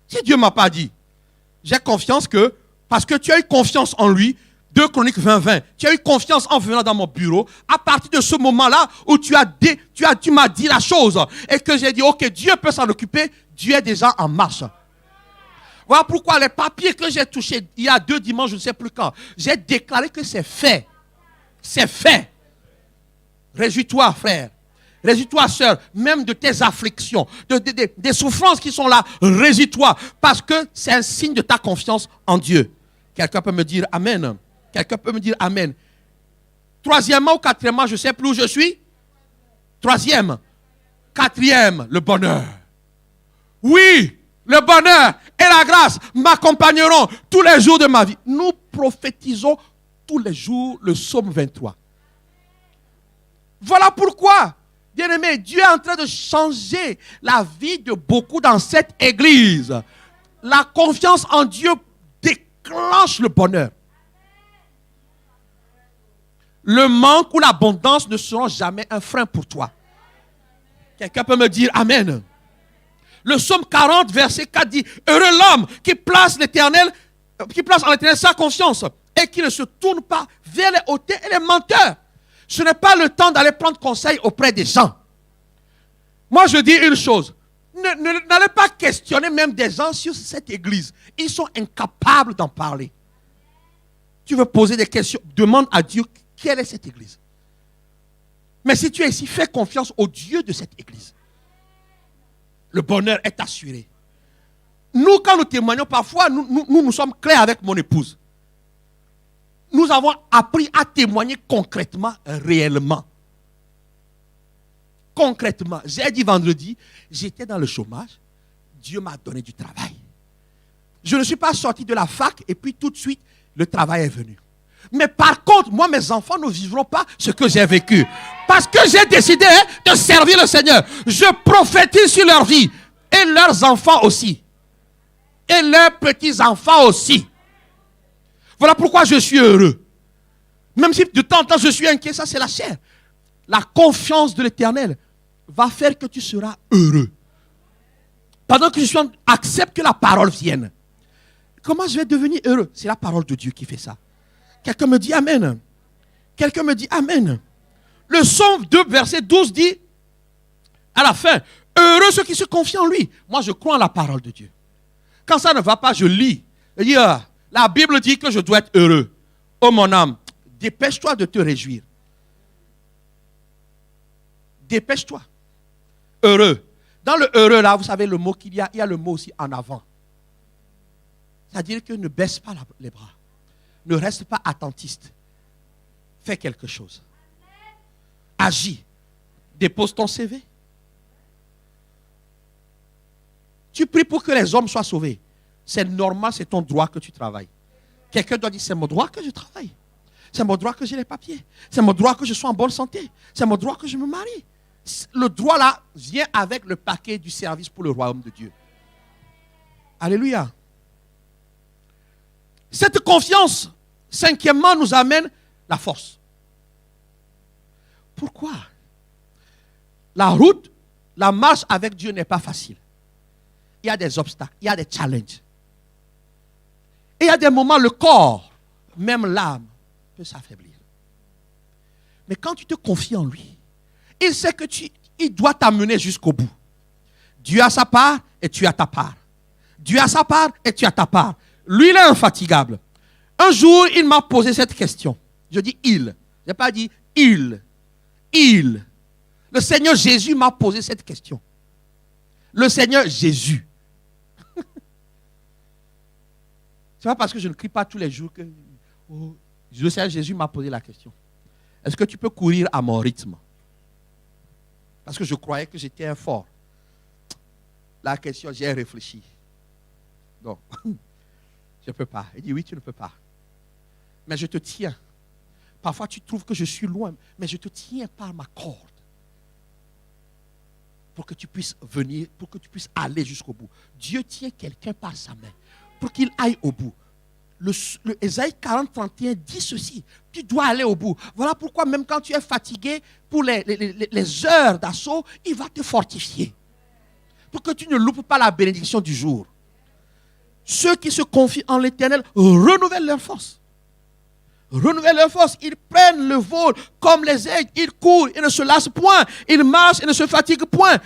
Si Dieu ne m'a pas dit, j'ai confiance que, parce que tu as eu confiance en lui, 2 Chroniques 20-20, tu as eu confiance en venant dans mon bureau, à partir de ce moment-là où tu m'as dit la chose, et que j'ai dit, ok, Dieu peut s'en occuper, Dieu est déjà en marche. Voilà pourquoi les papiers que j'ai touchés il y a 2 dimanches, je ne sais plus quand, j'ai déclaré que c'est fait. C'est fait. Réjouis-toi, frère. Réjouis-toi, sœur, même de tes afflictions, des souffrances qui sont là. Réjouis-toi, parce que c'est un signe de ta confiance en Dieu. Quelqu'un peut me dire Amen. Quelqu'un peut me dire Amen. 3e ou 4e, je ne sais plus où je suis. 3e. 4e, le bonheur. Oui, le bonheur et la grâce m'accompagneront tous les jours de ma vie. Nous prophétisons tous les jours le psaume 23. Voilà pourquoi, bien-aimé, Dieu est en train de changer la vie de beaucoup dans cette église. La confiance en Dieu déclenche le bonheur. Le manque ou l'abondance ne seront jamais un frein pour toi. Quelqu'un peut me dire Amen. Le psaume 40, verset 4 dit, heureux l'homme qui place en l'Éternel sa confiance et qui ne se tourne pas vers les hautains et les menteurs. Ce n'est pas le temps d'aller prendre conseil auprès des gens. Moi, je dis une chose. N'allez pas questionner même des gens sur cette église. Ils sont incapables d'en parler. Tu veux poser des questions, demande à Dieu quelle est cette église. Mais si tu es ici, fais confiance au Dieu de cette église. Le bonheur est assuré. Nous, quand nous témoignons, parfois, nous sommes clairs avec mon épouse. Nous avons appris à témoigner concrètement, réellement. Concrètement. J'ai dit vendredi, j'étais dans le chômage. Dieu m'a donné du travail. Je ne suis pas sorti de la fac et puis tout de suite, le travail est venu. Mais par contre, moi, mes enfants ne vivront pas ce que j'ai vécu. Parce que j'ai décidé de servir le Seigneur. Je prophétise sur leur vie. Et leurs enfants aussi. Et leurs petits-enfants aussi. Voilà pourquoi je suis heureux. Même si de temps en temps je suis inquiet, ça c'est la chair. La confiance de l'Éternel va faire que tu seras heureux. Pendant que accepte que la parole vienne. Comment je vais devenir heureux? C'est la parole de Dieu qui fait ça. Quelqu'un me dit Amen. Quelqu'un me dit Amen. Le psaume 2, verset 12 dit, à la fin, heureux ceux qui se confient en lui. Moi, je crois en la parole de Dieu. Quand ça ne va pas, je lis. Je dis, la Bible dit que je dois être heureux. Oh mon âme, dépêche-toi de te réjouir. Dépêche-toi. Heureux. Dans le heureux, là, vous savez le mot qu'il y a, il y a le mot aussi en avant. C'est-à-dire que ne baisse pas les bras. Ne reste pas attentiste. Fais quelque chose. Agis. Dépose ton CV. Tu pries pour que les hommes soient sauvés. C'est normal, c'est ton droit que tu travailles. Quelqu'un doit dire, c'est mon droit que je travaille. C'est mon droit que j'ai les papiers. C'est mon droit que je sois en bonne santé. C'est mon droit que je me marie. Le droit là vient avec le paquet du service pour le royaume de Dieu. Alléluia. Cette confiance, cinquièmement, nous amène la force. Pourquoi? La route, la marche avec Dieu n'est pas facile. Il y a des obstacles, il y a des challenges. Et il y a des moments, le corps, même l'âme, peut s'affaiblir. Mais quand tu te confies en lui, il sait que il doit t'amener jusqu'au bout. Dieu a sa part et tu as ta part. Dieu a sa part et tu as ta part. Lui, il est infatigable. Un jour, il m'a posé cette question. Je dis il. Je n'ai pas dit il. Il. Le Seigneur Jésus m'a posé cette question. Le Seigneur Jésus. C'est pas parce que je ne crie pas tous les jours que le Seigneur Jésus m'a posé la question. Est-ce que tu peux courir à mon rythme? Parce que je croyais que j'étais un fort. La question, j'ai réfléchi. Non, je ne peux pas. Il dit, oui, tu ne peux pas. Mais je te tiens. Parfois, tu trouves que je suis loin, mais je te tiens par ma corde. Pour que tu puisses venir, pour que tu puisses aller jusqu'au bout. Dieu tient quelqu'un par sa main, pour qu'il aille au bout. Le Ésaïe 40, 31 dit ceci, tu dois aller au bout. Voilà pourquoi même quand tu es fatigué pour les heures d'assaut, il va te fortifier. Pour que tu ne loupes pas la bénédiction du jour. Ceux qui se confient en l'Éternel renouvellent leur force. Renouvellent leur force, ils prennent le vol comme les aigles, ils courent, ils ne se lassent point, ils marchent, ils ne se fatiguent point.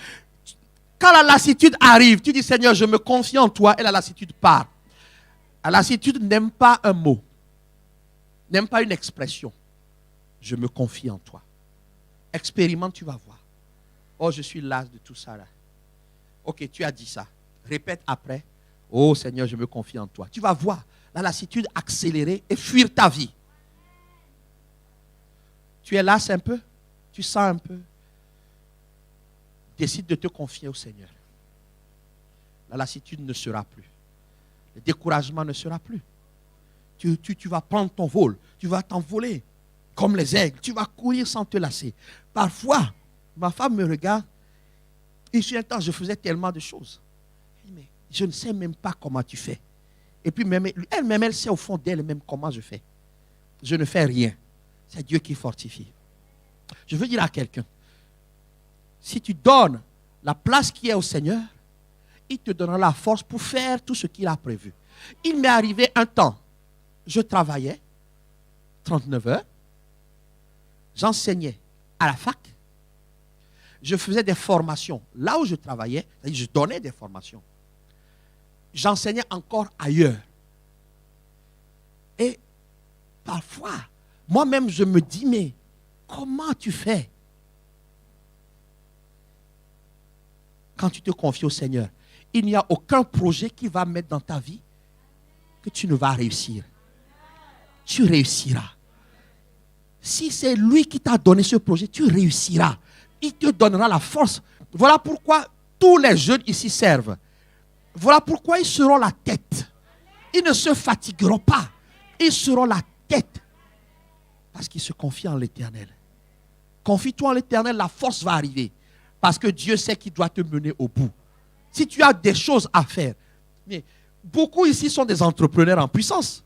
Quand la lassitude arrive, tu dis Seigneur, je me confie en toi et la lassitude part. La lassitude n'aime pas un mot, n'aime pas une expression. Je me confie en toi. Expérimente, tu vas voir. Oh, je suis las de tout ça là. Ok, tu as dit ça. Répète après. Oh Seigneur, je me confie en toi. Tu vas voir la lassitude accélérer et fuir ta vie. Tu es las un peu? Tu sens un peu? Décide de te confier au Seigneur. La lassitude ne sera plus. Le découragement ne sera plus. Tu vas prendre ton vol. Tu vas t'envoler comme les aigles. Tu vas courir sans te lasser. Parfois, ma femme me regarde. Et sur un temps, je faisais tellement de choses. Mais je ne sais même pas comment tu fais. Et puis même, elle-même, elle sait au fond d'elle-même comment je fais. Je ne fais rien. C'est Dieu qui fortifie. Je veux dire à quelqu'un, si tu donnes la place qui est au Seigneur, il te donnera la force pour faire tout ce qu'il a prévu. Il m'est arrivé un temps, je travaillais 39 heures, j'enseignais à la fac, je faisais des formations. Là où je travaillais, c'est-à-dire je donnais des formations. J'enseignais encore ailleurs. Et parfois, moi-même, je me dis, mais comment tu fais quand tu te confies au Seigneur? Il n'y a aucun projet qui va mettre dans ta vie que tu ne vas réussir. Tu réussiras. Si c'est lui qui t'a donné ce projet, tu réussiras. Il te donnera la force. Voilà pourquoi tous les jeunes ici servent. Voilà pourquoi ils seront la tête. Ils ne se fatigueront pas. Ils seront la tête. Parce qu'ils se confient en l'Éternel. Confie-toi en l'Éternel, la force va arriver. Parce que Dieu sait qu'il doit te mener au bout. Si tu as des choses à faire. Mais beaucoup ici sont des entrepreneurs en puissance.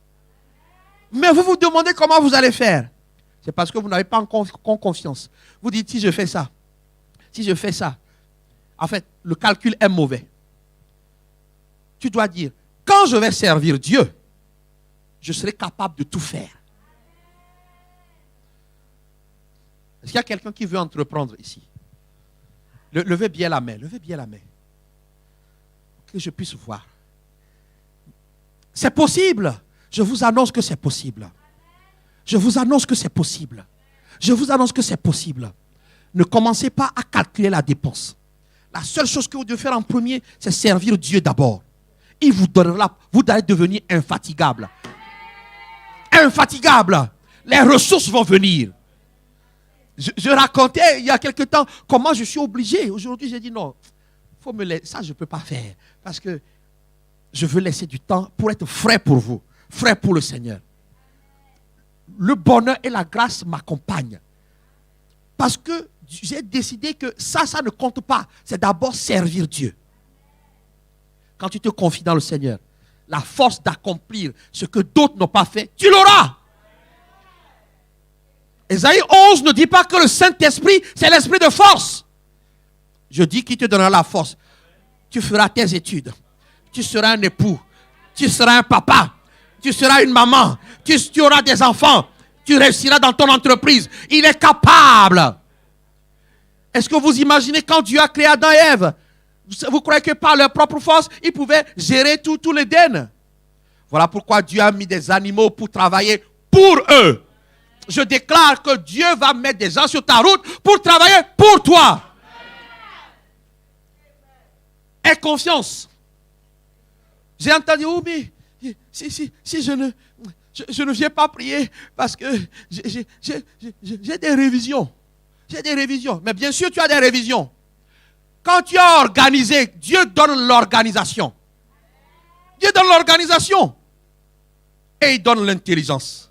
Mais vous vous demandez comment vous allez faire. C'est parce que vous n'avez pas encore confiance. Vous dites, si je fais ça, si je fais ça. En fait, le calcul est mauvais. Tu dois dire, quand je vais servir Dieu, je serai capable de tout faire. Est-ce qu'il y a quelqu'un qui veut entreprendre ici? Levez bien la main, levez bien la main. Que je puisse voir. C'est possible. Je vous annonce que c'est possible. Je vous annonce que c'est possible. Je vous annonce que c'est possible. Ne commencez pas à calculer la dépense. La seule chose que vous devez faire en premier, c'est servir Dieu d'abord. Il vous donnera, vous allez devenir infatigable. Infatigable. Les ressources vont venir. Je racontais il y a quelque temps comment je suis obligé. Aujourd'hui, j'ai dit non, faut me laisser. Ça, je ne peux pas faire. Parce que je veux laisser du temps pour être frais pour vous. Frais pour le Seigneur. Le bonheur et la grâce m'accompagnent. Parce que j'ai décidé que ça ne compte pas. C'est d'abord servir Dieu. Quand tu te confies dans le Seigneur, la force d'accomplir ce que d'autres n'ont pas fait, tu l'auras. Ésaïe 11 ne dit pas que le Saint-Esprit, c'est l'esprit de force. Je dis qu'il te donnera la force. Tu feras tes études. Tu seras un époux. Tu seras un papa. Tu seras une maman. Tu auras des enfants. Tu réussiras dans ton entreprise. Il est capable. Est-ce que vous imaginez quand Dieu a créé Adam et Ève? Vous croyez que par leur propre force, ils pouvaient gérer tout l'Éden? Voilà pourquoi Dieu a mis des animaux pour travailler pour eux. Je déclare que Dieu va mettre des gens sur ta route pour travailler pour toi. Aie confiance. J'ai entendu, oh, mais si je ne viens pas prier parce que j'ai des révisions. J'ai des révisions. Mais bien sûr, tu as des révisions. Quand tu as organisé, Dieu donne l'organisation. Dieu donne l'organisation. Et il donne l'intelligence.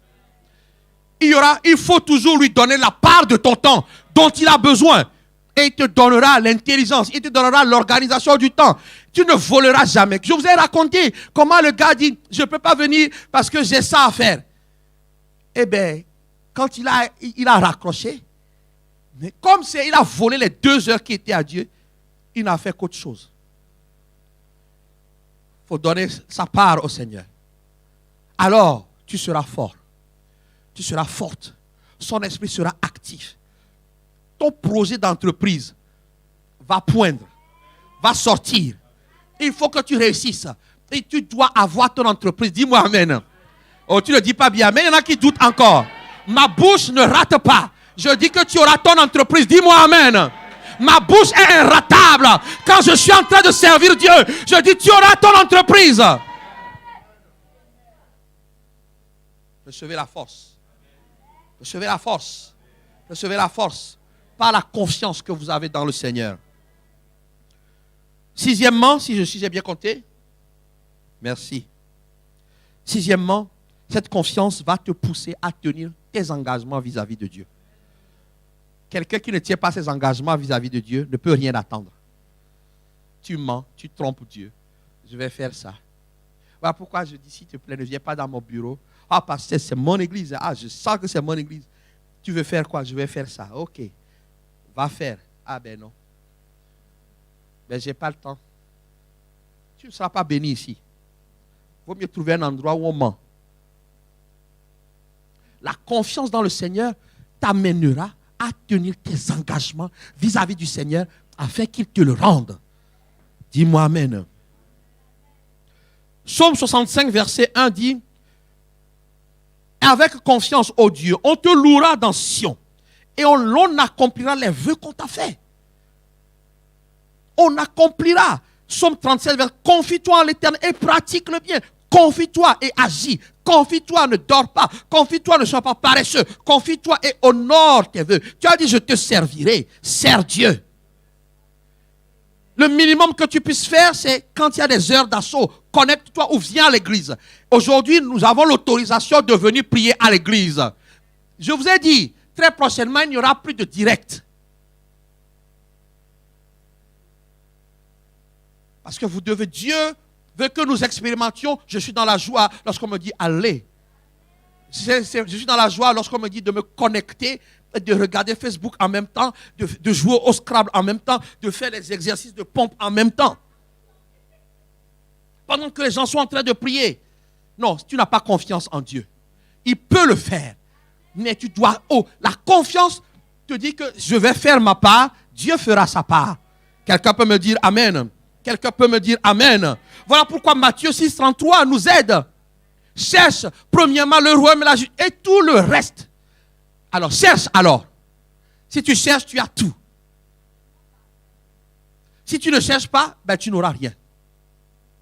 Il faut toujours lui donner la part de ton temps dont il a besoin. Et il te donnera l'intelligence, il te donnera l'organisation du temps. Tu ne voleras jamais. Je vous ai raconté comment le gars dit, je ne peux pas venir parce que j'ai ça à faire. Eh bien, quand il a raccroché, mais comme il a volé les 2 heures qui étaient à Dieu, il n'a fait qu'autre chose. Il faut donner sa part au Seigneur. Alors, tu seras fort. Tu seras forte. Son esprit sera actif. Ton projet d'entreprise va poindre, va sortir. Il faut que tu réussisses. Et tu dois avoir ton entreprise. Dis-moi amen. Oh, tu ne dis pas bien, mais il y en a qui doutent encore. Ma bouche ne rate pas. Je dis que tu auras ton entreprise. Dis-moi amen. Ma bouche est inratable. Quand je suis en train de servir Dieu, je dis tu auras ton entreprise. Recevez la force. Recevez la force. Recevez la force. Par la confiance que vous avez dans le Seigneur. 6e, si j'ai bien compté. Merci. 6e, cette confiance va te pousser à tenir tes engagements vis-à-vis de Dieu. Quelqu'un qui ne tient pas ses engagements vis-à-vis de Dieu ne peut rien attendre. Tu mens, tu trompes Dieu. Je vais faire ça. Voilà pourquoi je dis, s'il te plaît, ne viens pas dans mon bureau. Ah, parce que c'est mon église. Ah, je sens que c'est mon église. Tu veux faire quoi? Je vais faire ça. Ok. Va faire. Ah ben non. Ben j'ai pas le temps. Tu ne seras pas béni ici. Il vaut mieux trouver un endroit où on ment. La confiance dans le Seigneur t'amènera à tenir tes engagements vis-à-vis du Seigneur afin qu'il te le rende. Dis-moi amen. Psaume 65, verset 1 dit: avec confiance au Dieu, on te louera dans Sion et on accomplira les vœux qu'on t'a fait. On accomplira. Psaume 37, verset: confie-toi en l'Éternel et pratique le bien. Confie-toi et agis. Confie-toi, ne dors pas. Confie-toi, ne sois pas paresseux. Confie-toi et honore tes vœux. Tu as dit, je te servirai. Sers Dieu. Le minimum que tu puisses faire, c'est quand il y a des heures d'assaut, connecte-toi ou viens à l'église. Aujourd'hui, nous avons l'autorisation de venir prier à l'église. Je vous ai dit, très prochainement, il n'y aura plus de direct. Parce que vous devez, Dieu veut que nous expérimentions. Je suis dans la joie lorsqu'on me dit allez. Je suis dans la joie lorsqu'on me dit de me connecter, de regarder Facebook en même temps, de jouer au Scrabble en même temps, de faire les exercices de pompe en même temps. Pendant que les gens sont en train de prier. Non, tu n'as pas confiance en Dieu. Il peut le faire. Mais tu dois... Oh, la confiance te dit que je vais faire ma part, Dieu fera sa part. Quelqu'un peut me dire amen. Quelqu'un peut me dire amen. Voilà pourquoi Matthieu 6,33 nous aide. Cherche premièrement le royaume et la justice et tout le reste. Alors cherche alors. Si tu cherches, tu as tout. Si tu ne cherches pas, ben, tu n'auras rien.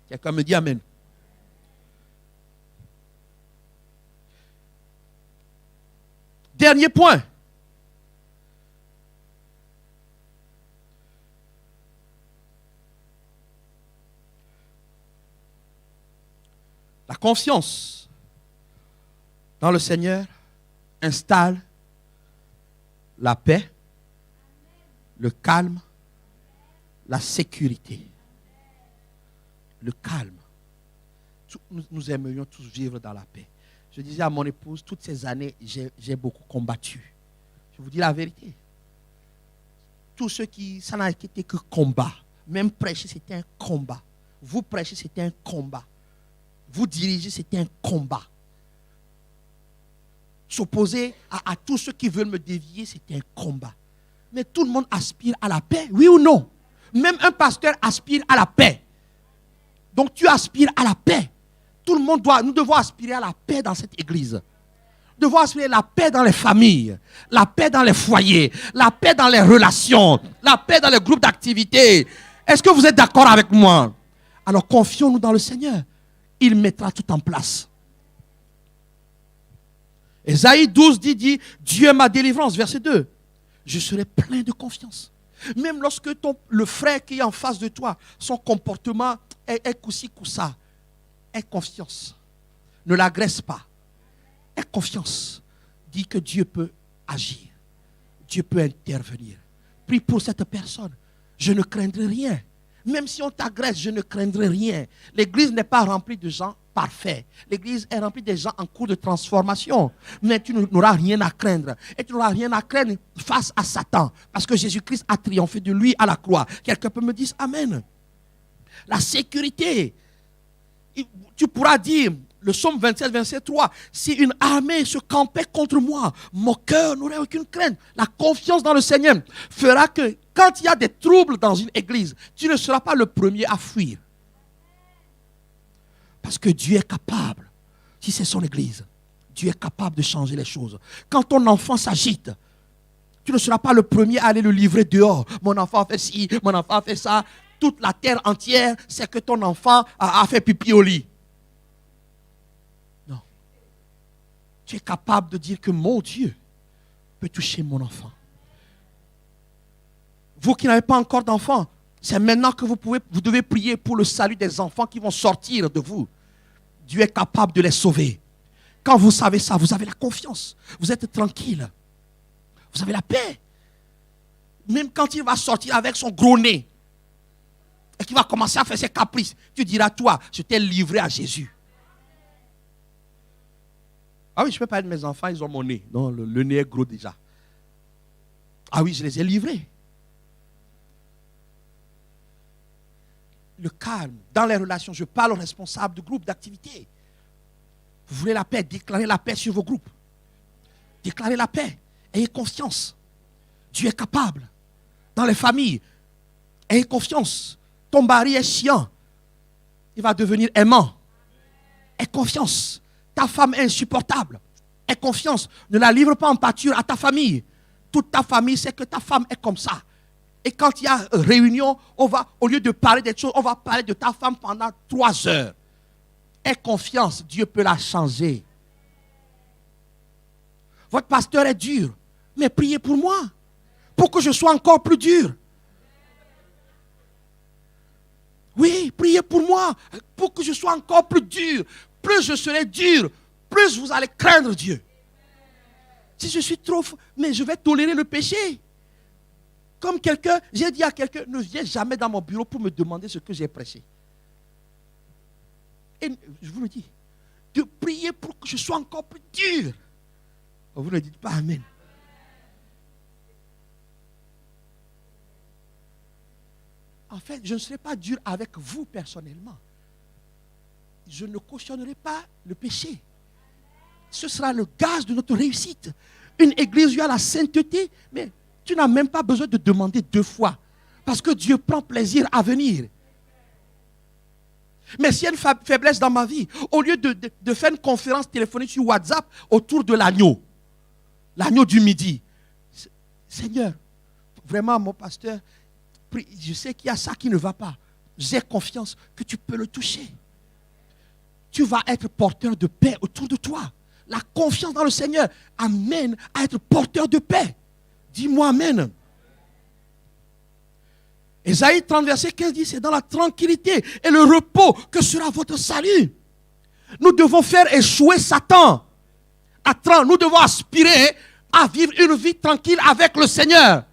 Quelqu'un me dit amen. Dernier point. La confiance dans le Seigneur installe la paix, le calme, la sécurité. Le calme. Nous aimerions tous vivre dans la paix. Je disais à mon épouse, toutes ces années, j'ai beaucoup combattu. Je vous dis la vérité. Tout ce qui, ça n'a été que combat. Même prêcher, c'était un combat. Vous prêchez, c'était un combat. Vous dirigez, c'était un combat. S'opposer à tous ceux qui veulent me dévier, c'était un combat. Mais tout le monde aspire à la paix, oui ou non? Même un pasteur aspire à la paix. Donc tu aspires à la paix. Tout le monde nous devons aspirer à la paix dans cette église. Nous devons aspirer à la paix dans les familles, la paix dans les foyers, la paix dans les relations, la paix dans les groupes d'activité. Est-ce que vous êtes d'accord avec moi? Alors confions-nous dans le Seigneur. Il mettra tout en place. Ésaïe 12 dit, Dieu est ma délivrance, verset 2. Je serai plein de confiance. Même lorsque le frère qui est en face de toi, son comportement est coussi coussa. Aie confiance. Ne l'agresse pas. Aie confiance. Dis que Dieu peut agir. Dieu peut intervenir. Prie pour cette personne. Je ne craindrai rien. Même si on t'agresse, je ne craindrai rien. L'église n'est pas remplie de gens parfaits. L'église est remplie de gens en cours de transformation. Mais tu n'auras rien à craindre. Et tu n'auras rien à craindre face à Satan. Parce que Jésus-Christ a triomphé de lui à la croix. Quelqu'un peut me dire Amen. La sécurité. Tu pourras dire, le psaume 27, verset 3, si une armée se campait contre moi, mon cœur n'aurait aucune crainte. La confiance dans le Seigneur fera que quand il y a des troubles dans une église, tu ne seras pas le premier à fuir. Parce que Dieu est capable, si c'est son église, Dieu est capable de changer les choses. Quand ton enfant s'agite, tu ne seras pas le premier à aller le livrer dehors. Mon enfant a fait ci, mon enfant a fait ça. Toute la terre entière sait que ton enfant a fait pipi au lit. Non. Tu es capable de dire que mon Dieu peut toucher mon enfant. Vous qui n'avez pas encore d'enfants, c'est maintenant que vous devez prier pour le salut des enfants qui vont sortir de vous. Dieu est capable de les sauver. Quand vous savez ça, vous avez la confiance. Vous êtes tranquille. Vous avez la paix. Même quand il va sortir avec son gros nez et qu'il va commencer à faire ses caprices, tu diras, toi, je t'ai livré à Jésus. Ah oui, je ne peux pas être mes enfants, ils ont mon nez. Non, le nez est gros déjà. Ah oui, je les ai livrés. Le calme dans les relations. Je parle aux responsables de groupes d'activité. Vous voulez la paix, déclarez la paix sur vos groupes. Déclarez la paix. Ayez confiance. Dieu est capable. Dans les familles, ayez confiance. Ton mari est chiant. Il va devenir aimant. Aie confiance. Ta femme est insupportable. Aie confiance. Ne la livre pas en pâture à ta famille. Toute ta famille sait que ta femme est comme ça. Et quand il y a réunion, au lieu de parler des choses, on va parler de ta femme pendant 3 heures. Aie confiance, Dieu peut la changer. Votre pasteur est dur, mais priez pour moi, pour que je sois encore plus dur. Oui, priez pour moi, pour que je sois encore plus dur. Plus je serai dur, plus vous allez craindre Dieu. Si je suis trop... Mais je vais tolérer le péché. Comme quelqu'un, j'ai dit à quelqu'un, ne viens jamais dans mon bureau pour me demander ce que j'ai prêché. Et je vous le dis, de prier pour que je sois encore plus dur. Vous ne dites pas Amen. En fait, je ne serai pas dur avec vous personnellement. Je ne cautionnerai pas le péché. Ce sera le gage de notre réussite. Une église où il y a la sainteté, mais tu n'as même pas besoin de demander 2 fois. Parce que Dieu prend plaisir à venir. Mais s'il y a une faiblesse dans ma vie, au lieu de faire une conférence téléphonique sur WhatsApp autour de l'agneau du midi, Seigneur, vraiment mon pasteur, je sais qu'il y a ça qui ne va pas. J'ai confiance que tu peux le toucher. Tu vas être porteur de paix autour de toi. La confiance dans le Seigneur amène à être porteur de paix. Dis-moi Amen. Ésaïe 30, verset 15 dit, c'est dans la tranquillité et le repos que sera votre salut. Nous devons faire échouer Satan. Nous devons aspirer à vivre une vie tranquille avec le Seigneur.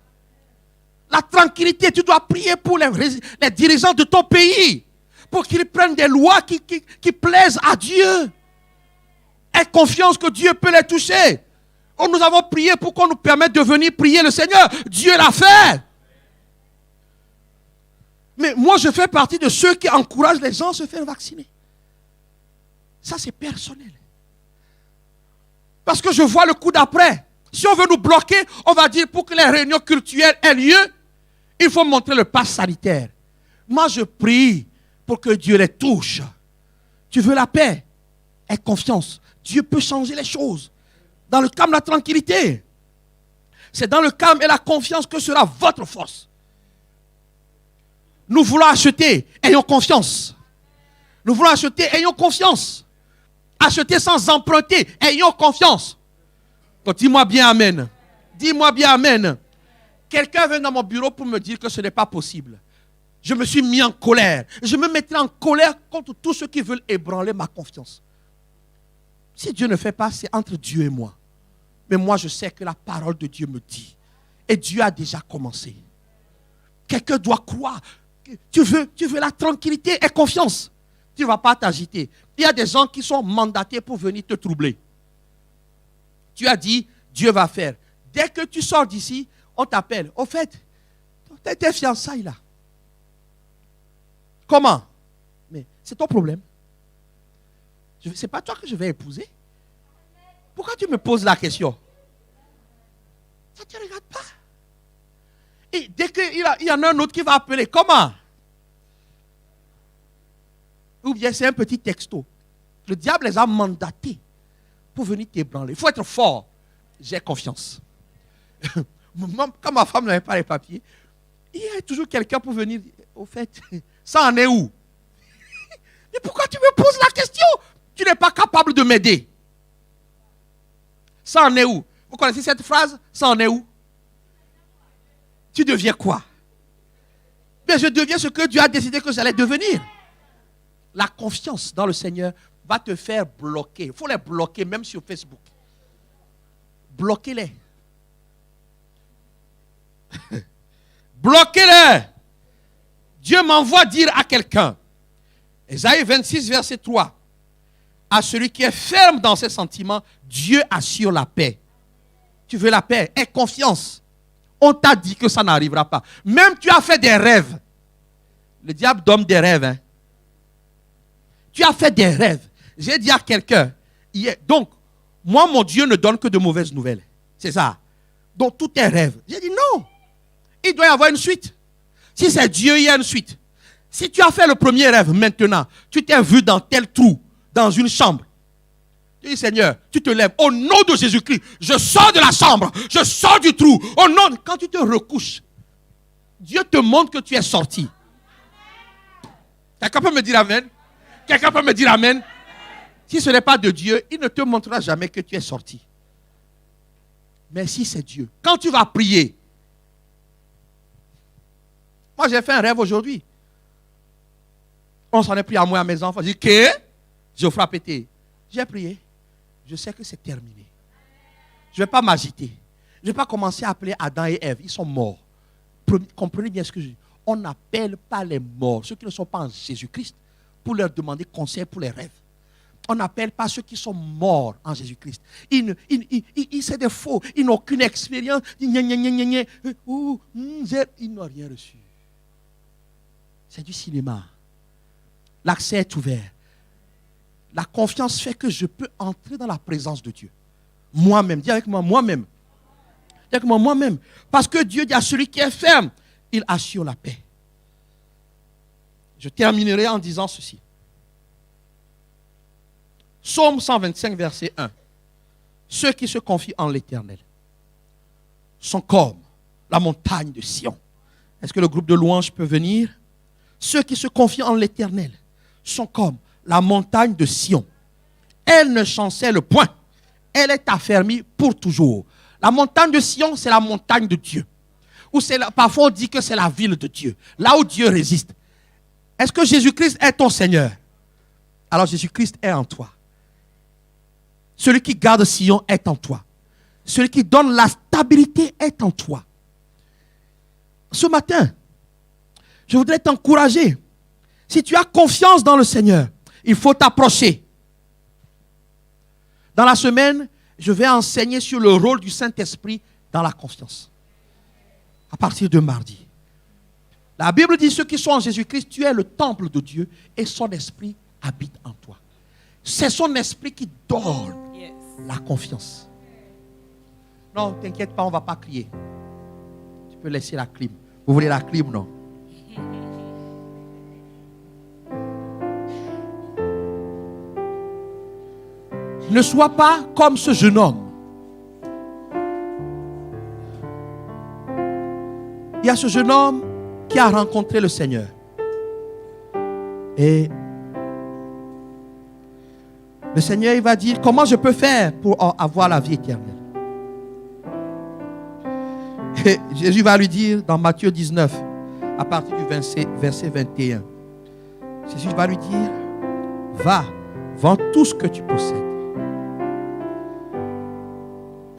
La tranquillité, tu dois prier pour les dirigeants de ton pays, pour qu'ils prennent des lois qui plaisent à Dieu. Aie confiance que Dieu peut les toucher. Nous avons prié pour qu'on nous permette de venir prier le Seigneur. Dieu l'a fait. Mais moi, je fais partie de ceux qui encouragent les gens à se faire vacciner. Ça, c'est personnel. Parce que je vois le coup d'après. Si on veut nous bloquer, on va dire pour que les réunions cultuelles aient lieu, il faut montrer le pass sanitaire. Moi, je prie pour que Dieu les touche. Tu veux la paix? Aie confiance. Dieu peut changer les choses. Dans le calme, la tranquillité. C'est dans le calme et la confiance que sera votre force. Nous voulons acheter, ayons confiance. Nous voulons acheter, ayons confiance. Acheter sans emprunter, ayons confiance. Donc, dis-moi bien Amen. Dis-moi bien Amen. Quelqu'un vient dans mon bureau pour me dire que ce n'est pas possible. je me suis mis en colère. Je me mettrai en colère contre tous ceux qui veulent ébranler ma confiance. Si Dieu ne fait pas, c'est entre Dieu et moi. Mais moi, je sais que la parole de Dieu me dit. Et Dieu a déjà commencé. Quelqu'un doit croire. Tu veux la tranquillité et confiance. Tu ne vas pas t'agiter. Il y a des gens qui sont mandatés pour venir te troubler. Tu as dit, Dieu va faire. Dès que tu sors d'ici, on t'appelle. Au fait, tes fiançailles là. Comment? Mais c'est ton problème. Ce n'est pas toi que je vais épouser. Pourquoi tu me poses la question? Ça ne te regarde pas. Et dès qu'il y en a un autre qui va appeler, comment? Ou bien c'est un petit texto. Le diable les a mandatés pour venir t'ébranler. Il faut être fort. J'ai confiance. Quand ma femme n'avait pas les papiers, il y a toujours quelqu'un pour venir. Au fait, ça en est où? Mais pourquoi tu me poses la question? Tu n'es pas capable de m'aider. Ça en est où? Vous connaissez cette phrase? Ça en est où? Tu deviens quoi? Mais je deviens ce que Dieu a décidé que j'allais devenir. La confiance dans le Seigneur va te faire bloquer. Il faut les bloquer même sur Facebook. Bloquez-les. Bloquez-les. Dieu m'envoie dire à quelqu'un. Ésaïe 26, verset 3. À celui qui est ferme dans ses sentiments, Dieu assure la paix. Tu veux la paix? Aie confiance. On t'a dit que ça n'arrivera pas. Même tu as fait des rêves. Le diable donne des rêves. Hein? Tu as fait des rêves. J'ai dit à quelqu'un, donc, moi, mon Dieu ne donne que de mauvaises nouvelles. C'est ça. Donc, tout est rêve. J'ai dit non. Il doit y avoir une suite. Si c'est Dieu, il y a une suite. Si tu as fait le premier rêve maintenant, tu t'es vu dans tel trou, dans une chambre. Tu dis, Seigneur, tu te lèves. Au nom de Jésus-Christ, je sors de la chambre. Je sors du trou. Au nom, quand tu te recouches, Dieu te montre que tu es sorti. Quelqu'un peut me dire amen? Quelqu'un peut me dire amen? Si ce n'est pas de Dieu, il ne te montrera jamais que tu es sorti. Mais si c'est Dieu, quand tu vas prier, moi j'ai fait un rêve aujourd'hui. On s'en est pris à moi, à mes enfants. J'ai dit, que? Je frappe péter. J'ai prié. Je sais que c'est terminé. Je ne vais pas m'agiter. Je ne vais pas commencer à appeler Adam et Ève. Ils sont morts. Comprenez bien ce que je dis. On n'appelle pas les morts, ceux qui ne sont pas en Jésus-Christ, pour leur demander conseil pour les rêves. On n'appelle pas ceux qui sont morts en Jésus-Christ. C'est des faux. Ils n'ont aucune expérience. Ils n'ont rien reçu. C'est du cinéma. L'accès est ouvert. La confiance fait que je peux entrer dans la présence de Dieu. Moi-même. Dis avec moi, moi-même. Dis avec moi, moi-même. Parce que Dieu dit à celui qui est ferme, il assure la paix. Je terminerai en disant ceci. Psaume 125, verset 1. Ceux qui se confient en l'Éternel sont comme la montagne de Sion. Est-ce que le groupe de louanges peut venir? Ceux qui se confient en l'Éternel sont comme la montagne de Sion. Elle ne chancelle point. Elle est affermie pour toujours. La montagne de Sion, c'est la montagne de Dieu. Ou parfois on dit que c'est la ville de Dieu. Là où Dieu résiste. Est-ce que Jésus-Christ est ton Seigneur? Alors Jésus-Christ est en toi. Celui qui garde Sion est en toi. Celui qui donne la stabilité est en toi. Ce matin, je voudrais t'encourager. Si tu as confiance dans le Seigneur, il faut t'approcher. Dans la semaine, je vais enseigner sur le rôle du Saint-Esprit dans la confiance. À partir de mardi. La Bible dit, ceux qui sont en Jésus-Christ, tu es le temple de Dieu et son esprit habite en toi. C'est son esprit qui donne la confiance. Non, t'inquiète pas, on ne va pas crier. Tu peux laisser la clim. Vous voulez la clim, non? Ne sois pas comme ce jeune homme. Il y a ce jeune homme qui a rencontré le Seigneur. Et le Seigneur, il va dire, comment je peux faire pour avoir la vie éternelle? Et Jésus va lui dire dans Matthieu 19, à partir du verset 21. Jésus va lui dire, va, vends tout ce que tu possèdes.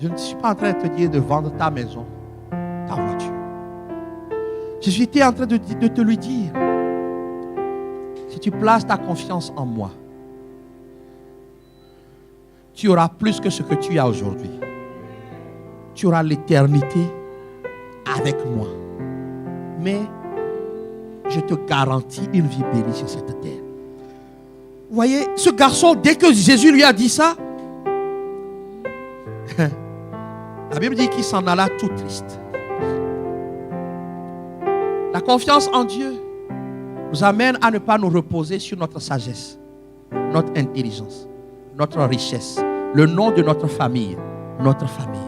Je ne suis pas en train de te dire de vendre ta maison, ta voiture. Jésus était en train de te lui dire, si tu places ta confiance en moi, tu auras plus que ce que tu as aujourd'hui. Tu auras l'éternité avec moi. Mais je te garantis une vie bénie sur cette terre. Vous voyez, ce garçon, dès que Jésus lui a dit ça, la Bible dit qu'il s'en alla tout triste. La confiance en Dieu nous amène à ne pas nous reposer sur notre sagesse, notre intelligence, notre richesse, le nom de notre famille, notre famille.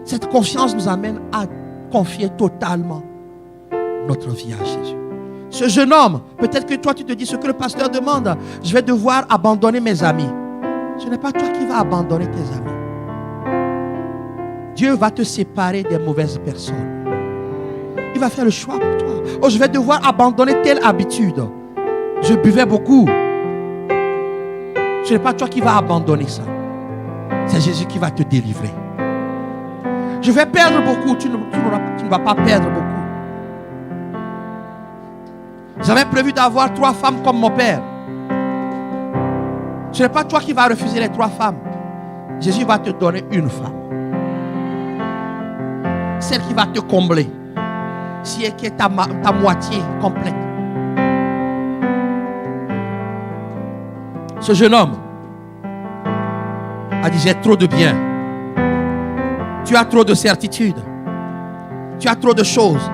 Cette confiance nous amène à confier totalement notre vie à Jésus. Ce jeune homme, peut-être que toi tu te dis ce que le pasteur demande, je vais devoir abandonner mes amis. Ce n'est pas toi qui vas abandonner tes amis. Dieu va te séparer des mauvaises personnes. Il va faire le choix pour toi. Oh, je vais devoir abandonner telle habitude. Je buvais beaucoup. Ce n'est pas toi qui vas abandonner ça. C'est Jésus qui va te délivrer. Je vais perdre beaucoup. Tu ne vas pas perdre beaucoup. J'avais prévu d'avoir 3 femmes comme mon père. Ce n'est pas toi qui vas refuser les 3 femmes. Jésus va te donner une femme. Celle qui va te combler. Qui est ta moitié complète. Ce jeune homme a dit, j'ai trop de biens. Tu as trop de certitudes. Tu as trop de choses.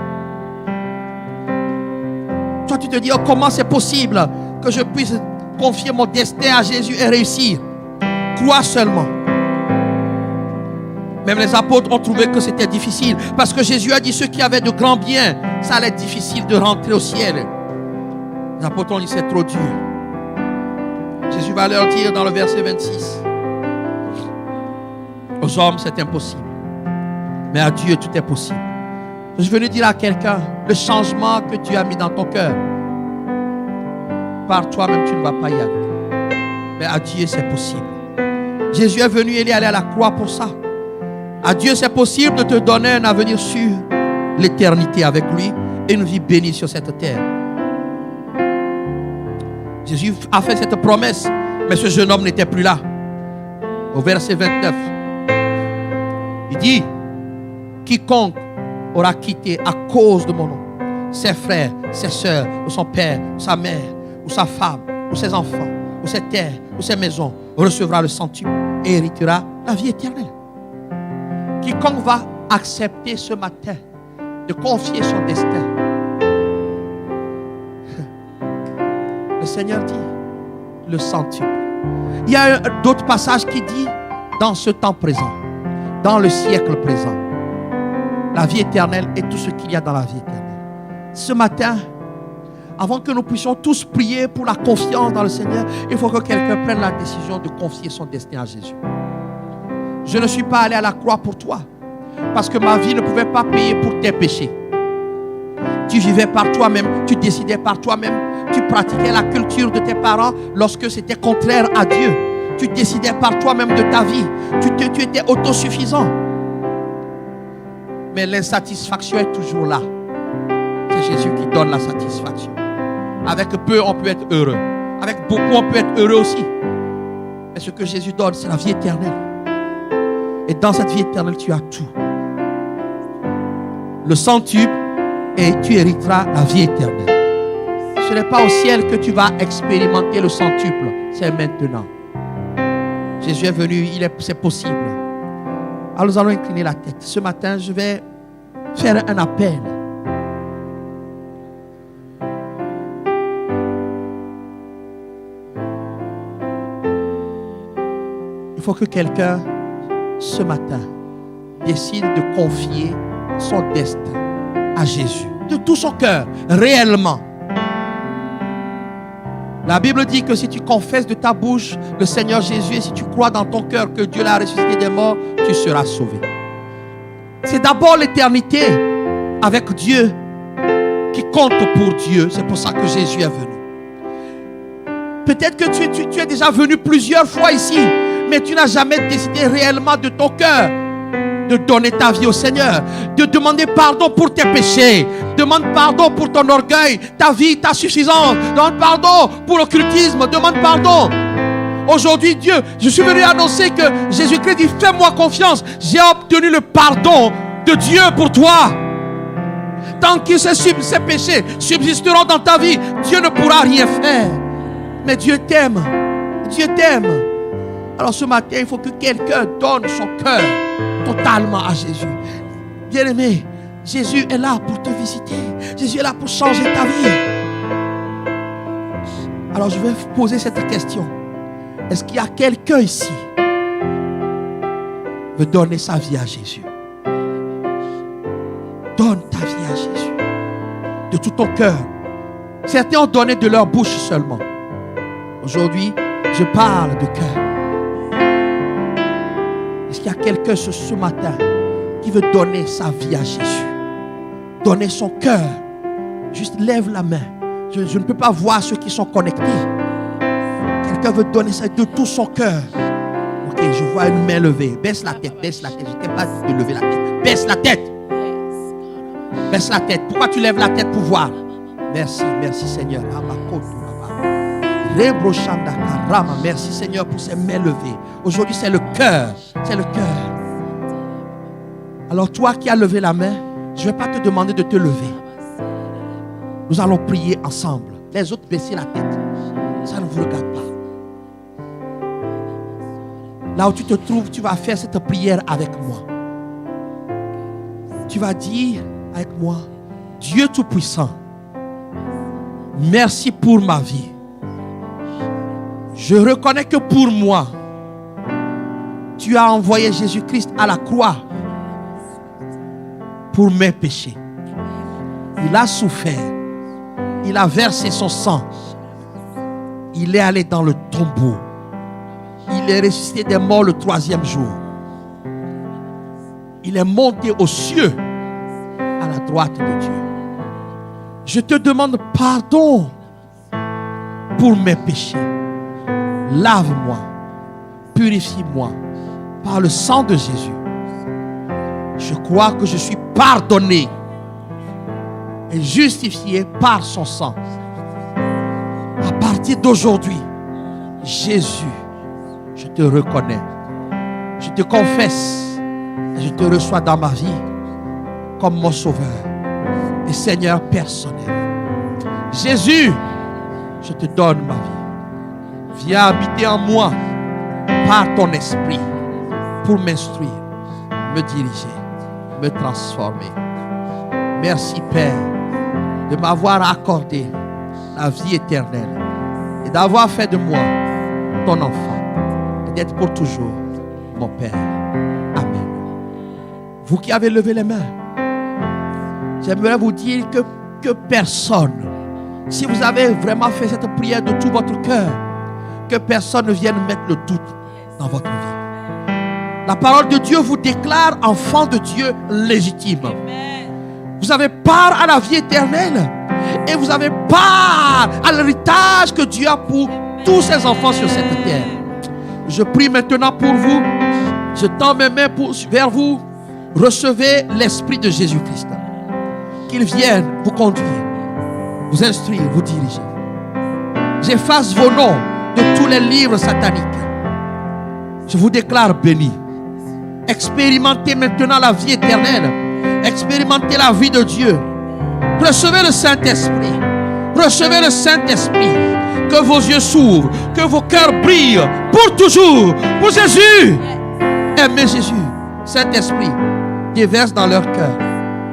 Toi, tu te dis, oh, comment c'est possible que je puisse confier mon destin à Jésus et réussir? Crois seulement. Même les apôtres ont trouvé que c'était difficile. Parce que Jésus a dit, ceux qui avaient de grands biens, ça allait être difficile de rentrer au ciel. Les apôtres ont dit, c'est trop dur. Jésus va leur dire dans le verset 26, aux hommes, c'est impossible. Mais à Dieu, tout est possible. Je veux dire à quelqu'un, le changement que tu as mis dans ton cœur, par toi-même, tu ne vas pas y aller. Mais à Dieu, c'est possible. Jésus est venu, il est allé à la croix pour ça. À Dieu, c'est possible de te donner un avenir sûr, l'éternité avec lui et une vie bénie sur cette terre. Jésus a fait cette promesse, mais ce jeune homme n'était plus là. Au verset 29, il dit, quiconque aura quitté à cause de mon nom ses frères, ses soeurs, ou son père, ou sa mère, ou sa femme, ou ses enfants, ou ses terres, ou ses maisons, recevra le centuple et héritera la vie éternelle. Quiconque va accepter ce matin de confier son destin, le Seigneur dit le centuple. Il y a d'autres passages qui disent dans ce temps présent, dans le siècle présent, la vie éternelle et tout ce qu'il y a dans la vie éternelle. Ce matin, avant que nous puissions tous prier pour la confiance dans le Seigneur, il faut que quelqu'un prenne la décision de confier son destin à Jésus. Je ne suis pas allé à la croix pour toi, parce que ma vie ne pouvait pas payer pour tes péchés. Tu vivais par toi-même, tu décidais par toi-même, tu pratiquais la culture de tes parents lorsque c'était contraire à Dieu. Tu décidais par toi-même de ta vie, tu étais autosuffisant. Mais l'insatisfaction est toujours là. C'est Jésus qui donne la satisfaction. Avec peu, on peut être heureux. Avec beaucoup, on peut être heureux aussi. Mais ce que Jésus donne, c'est la vie éternelle. Et dans cette vie éternelle, tu as tout. Le centuple, et tu hériteras la vie éternelle. Ce n'est pas au ciel que tu vas expérimenter le centuple. C'est maintenant. Jésus est venu, c'est possible. Alors nous allons incliner la tête. Ce matin, je vais faire un appel. Il faut que quelqu'un, ce matin, décide de confier son destin à Jésus. De tout son cœur, réellement. La Bible dit que si tu confesses de ta bouche le Seigneur Jésus et si tu crois dans ton cœur que Dieu l'a ressuscité des morts, tu seras sauvé. C'est d'abord l'éternité avec Dieu qui compte pour Dieu. C'est pour ça que Jésus est venu. Peut-être que tu es déjà venu plusieurs fois ici, mais tu n'as jamais décidé réellement de ton cœur de donner ta vie au Seigneur, de demander pardon pour tes péchés. Demande pardon pour ton orgueil, ta vie, ta suffisance. Demande pardon pour l'occultisme. Demande pardon. Aujourd'hui, Dieu, je suis venu annoncer que Jésus-Christ dit, fais-moi confiance. J'ai obtenu le pardon de Dieu pour toi. Tant que ces péchés subsisteront dans ta vie, Dieu ne pourra rien faire. Mais Dieu t'aime. Dieu t'aime. Alors ce matin, il faut que quelqu'un donne son cœur totalement à Jésus. Bien-aimé, Jésus est là pour te visiter. Jésus est là pour changer ta vie. Alors je vais poser cette question. Est-ce qu'il y a quelqu'un ici qui veut donner sa vie à Jésus? Donne ta vie à Jésus. De tout ton cœur. Certains ont donné de leur bouche seulement. Aujourd'hui, je parle de cœur. Est-ce qu'il y a quelqu'un ce matin qui veut donner sa vie à Jésus? Donner son cœur. Juste lève la main. Je ne peux pas voir ceux qui sont connectés. Quelqu'un veut donner ça de tout son cœur. Ok, je vois une main levée. Baisse la tête, baisse la tête. Je ne t'ai pas dit de lever la tête. Baisse la tête. Baisse la tête. Pourquoi tu lèves la tête pour voir? Merci, merci Seigneur. Merci Seigneur pour ces mains levées. Aujourd'hui c'est le cœur. C'est le cœur. Alors toi qui as levé la main, je ne vais pas te demander de te lever. Nous allons prier ensemble. Les autres baissez la tête. Ça ne vous regarde pas. Là où tu te trouves, tu vas faire cette prière avec moi. Tu vas dire avec moi, Dieu Tout-Puissant, merci pour ma vie. Je reconnais que pour moi, tu as envoyé Jésus-Christ à la croix pour mes péchés. Il a souffert. Il a versé son sang. Il est allé dans le tombeau. Il est ressuscité des morts le 3e jour. Il est monté aux cieux à la droite de Dieu. Je te demande pardon pour mes péchés. Lave-moi, purifie-moi par le sang de Jésus. Je crois que je suis pardonné et justifié par son sang. À partir d'aujourd'hui, Jésus, je te reconnais. Je te confesse et je te reçois dans ma vie comme mon sauveur et Seigneur personnel. Jésus, je te donne ma vie. Viens habiter en moi par ton esprit pour m'instruire, me diriger, me transformer. Merci Père de m'avoir accordé la vie éternelle et d'avoir fait de moi ton enfant et d'être pour toujours mon Père. Amen. Vous qui avez levé les mains, j'aimerais vous dire que personne, si vous avez vraiment fait cette prière de tout votre cœur, que personne ne vienne mettre le doute dans votre vie. La parole de Dieu vous déclare enfant de Dieu légitime. Amen. Vous avez part à la vie éternelle et vous avez part à l'héritage que Dieu a pour tous ses enfants sur cette terre. Je prie maintenant pour vous. Je tends mes mains vers vous. Recevez l'Esprit de Jésus-Christ. Qu'il vienne vous conduire, vous instruire, vous diriger. J'efface vos noms de tous les livres sataniques. Je vous déclare bénis. Expérimentez maintenant la vie éternelle. Expérimentez la vie de Dieu. Recevez le Saint-Esprit. Recevez le Saint-Esprit. Que vos yeux s'ouvrent, que vos cœurs brillent pour toujours. Pour Jésus. Aimez Jésus. Saint-Esprit, déverse dans leur cœur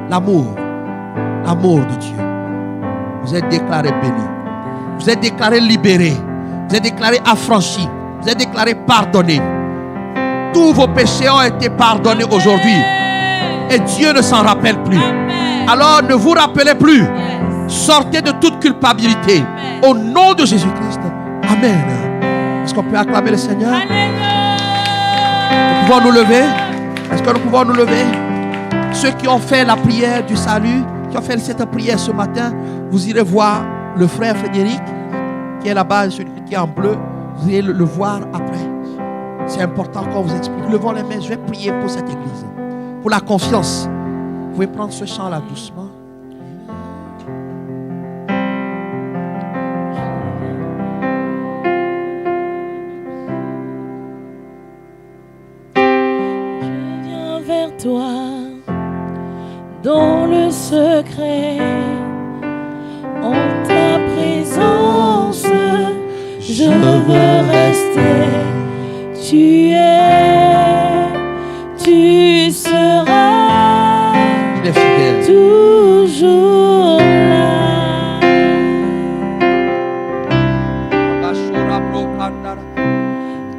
l'amour. L'amour de Dieu. Vous êtes déclarés bénis. Vous êtes déclarés libérés. Vous êtes déclarés affranchis. Vous êtes déclarés pardonnés. Tous vos péchés ont été pardonnés aujourd'hui. Et Dieu ne s'en rappelle plus. Amen. Alors ne vous rappelez plus. Yes. Sortez de toute culpabilité. Amen. Au nom de Jésus-Christ. Amen. Est-ce qu'on peut acclamer le Seigneur? Alléluia. Nous pouvons nous lever. Est-ce que nous pouvons nous lever? Ceux qui ont fait la prière du salut, qui ont fait cette prière ce matin, vous irez voir le frère Frédéric, qui est là-bas, celui qui est en bleu. Vous irez le voir après. C'est important qu'on vous explique. Levons les mains, je vais prier pour cette église. Pour la confiance. Vous pouvez prendre ce chant-là doucement. Toi, dans le secret, en ta présence, je veux rester. Tu es, tu seras, il est fidèle. Toujours là.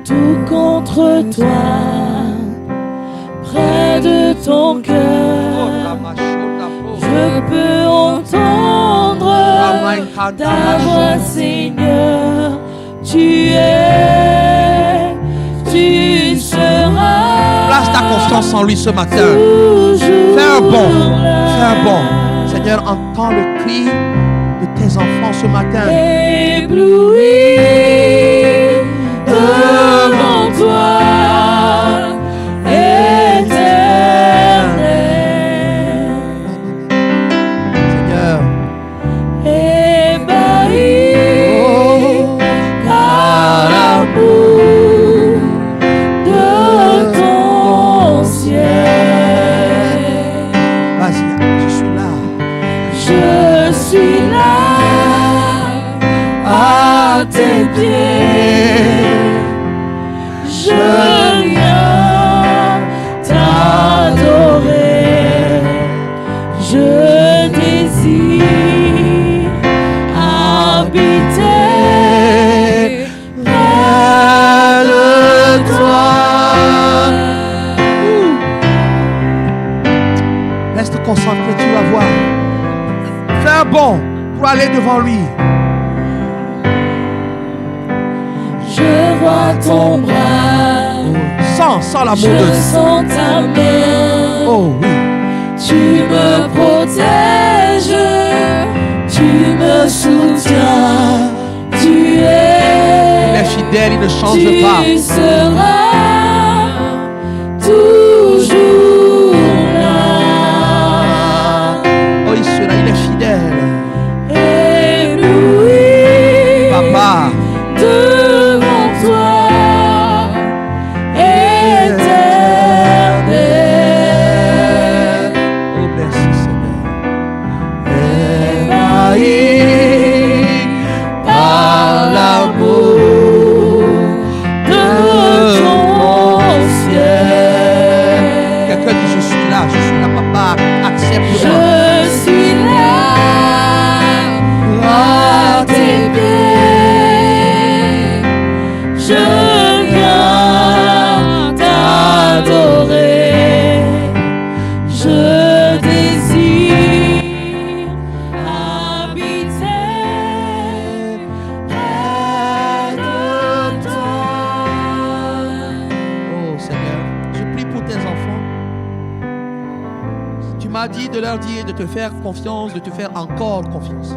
Tout contre toi. Près de ton cœur, je peux entendre ta voix, Seigneur. Tu es, tu seras. Place ta confiance en lui ce matin. Fais un bond. Seigneur, entends le cri de tes enfants ce matin. Ébloui devant toi. Concentré, tu vas voir. Fais un bond pour aller devant lui. Je vois ton bras. Sens l'amour de Dieu. Je sens ta main. Oh oui. Tu me protèges. Tu me soutiens. Tu es. Il est fidèle, il ne change pas. Tu seras toujours. Il est fidèle. Ébloui, Papa, devant toi, éternel. Oh, merci Seigneur. Ébahi par l'amour de ton ciel. Quelqu'un dit je suis là, papa, accepte-moi. Je suis là à tes pieds, je viens t'adorer, je désire habiter près de toi. Oh Seigneur, je prie pour tes enfants. Tu m'as dit de leur dire de te faire confiance, de te faire encore confiance.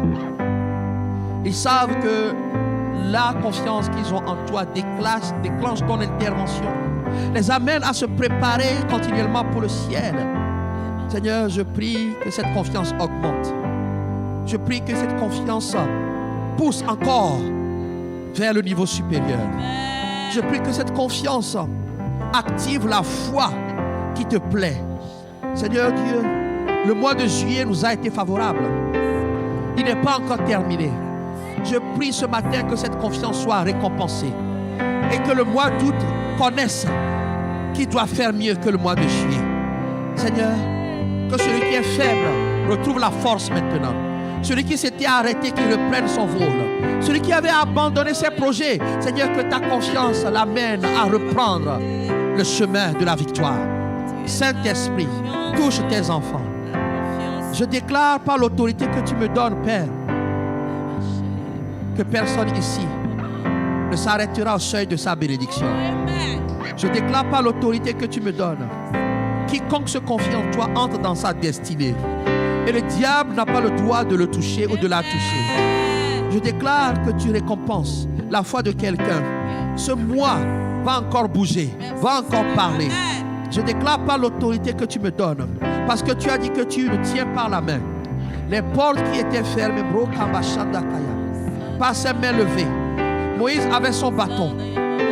Ils savent que la confiance qu'ils ont en toi déclenche ton intervention, les amène à se préparer continuellement pour le ciel. Seigneur, je prie que cette confiance augmente. Je prie que cette confiance pousse encore vers le niveau supérieur. Je prie que cette confiance active la foi qui te plaît. Seigneur Dieu, le mois de juillet nous a été favorable. Il n'est pas encore terminé. Je prie ce matin que cette confiance soit récompensée et que le mois d'août connaisse qui doit faire mieux que le mois de juillet. Seigneur, que celui qui est faible retrouve la force maintenant. Celui qui s'était arrêté, qu'il reprenne son vol. Celui qui avait abandonné ses projets, Seigneur, que ta confiance l'amène à reprendre le chemin de la victoire. Saint-Esprit, touche tes enfants. Je déclare par l'autorité que tu me donnes, Père, que personne ici ne s'arrêtera au seuil de sa bénédiction. Je déclare par l'autorité que tu me donnes, quiconque se confie en toi entre dans sa destinée. Et le diable n'a pas le droit de le toucher ou de la toucher. Je déclare que tu récompenses la foi de quelqu'un. Ce mois va encore bouger, va encore parler. Je déclare par l'autorité que tu me donnes, parce que tu as dit que tu le tiens par la main. Les portes qui étaient fermées, par ses mains levées. Moïse avait son bâton.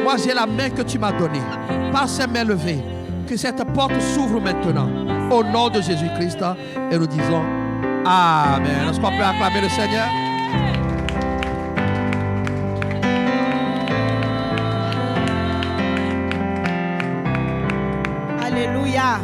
Moi, j'ai la main que tu m'as donnée. Par ses mains levées, que cette porte s'ouvre maintenant. Au nom de Jésus-Christ. Et nous disons Amen. Est-ce qu'on peut acclamer le Seigneur? Alléluia.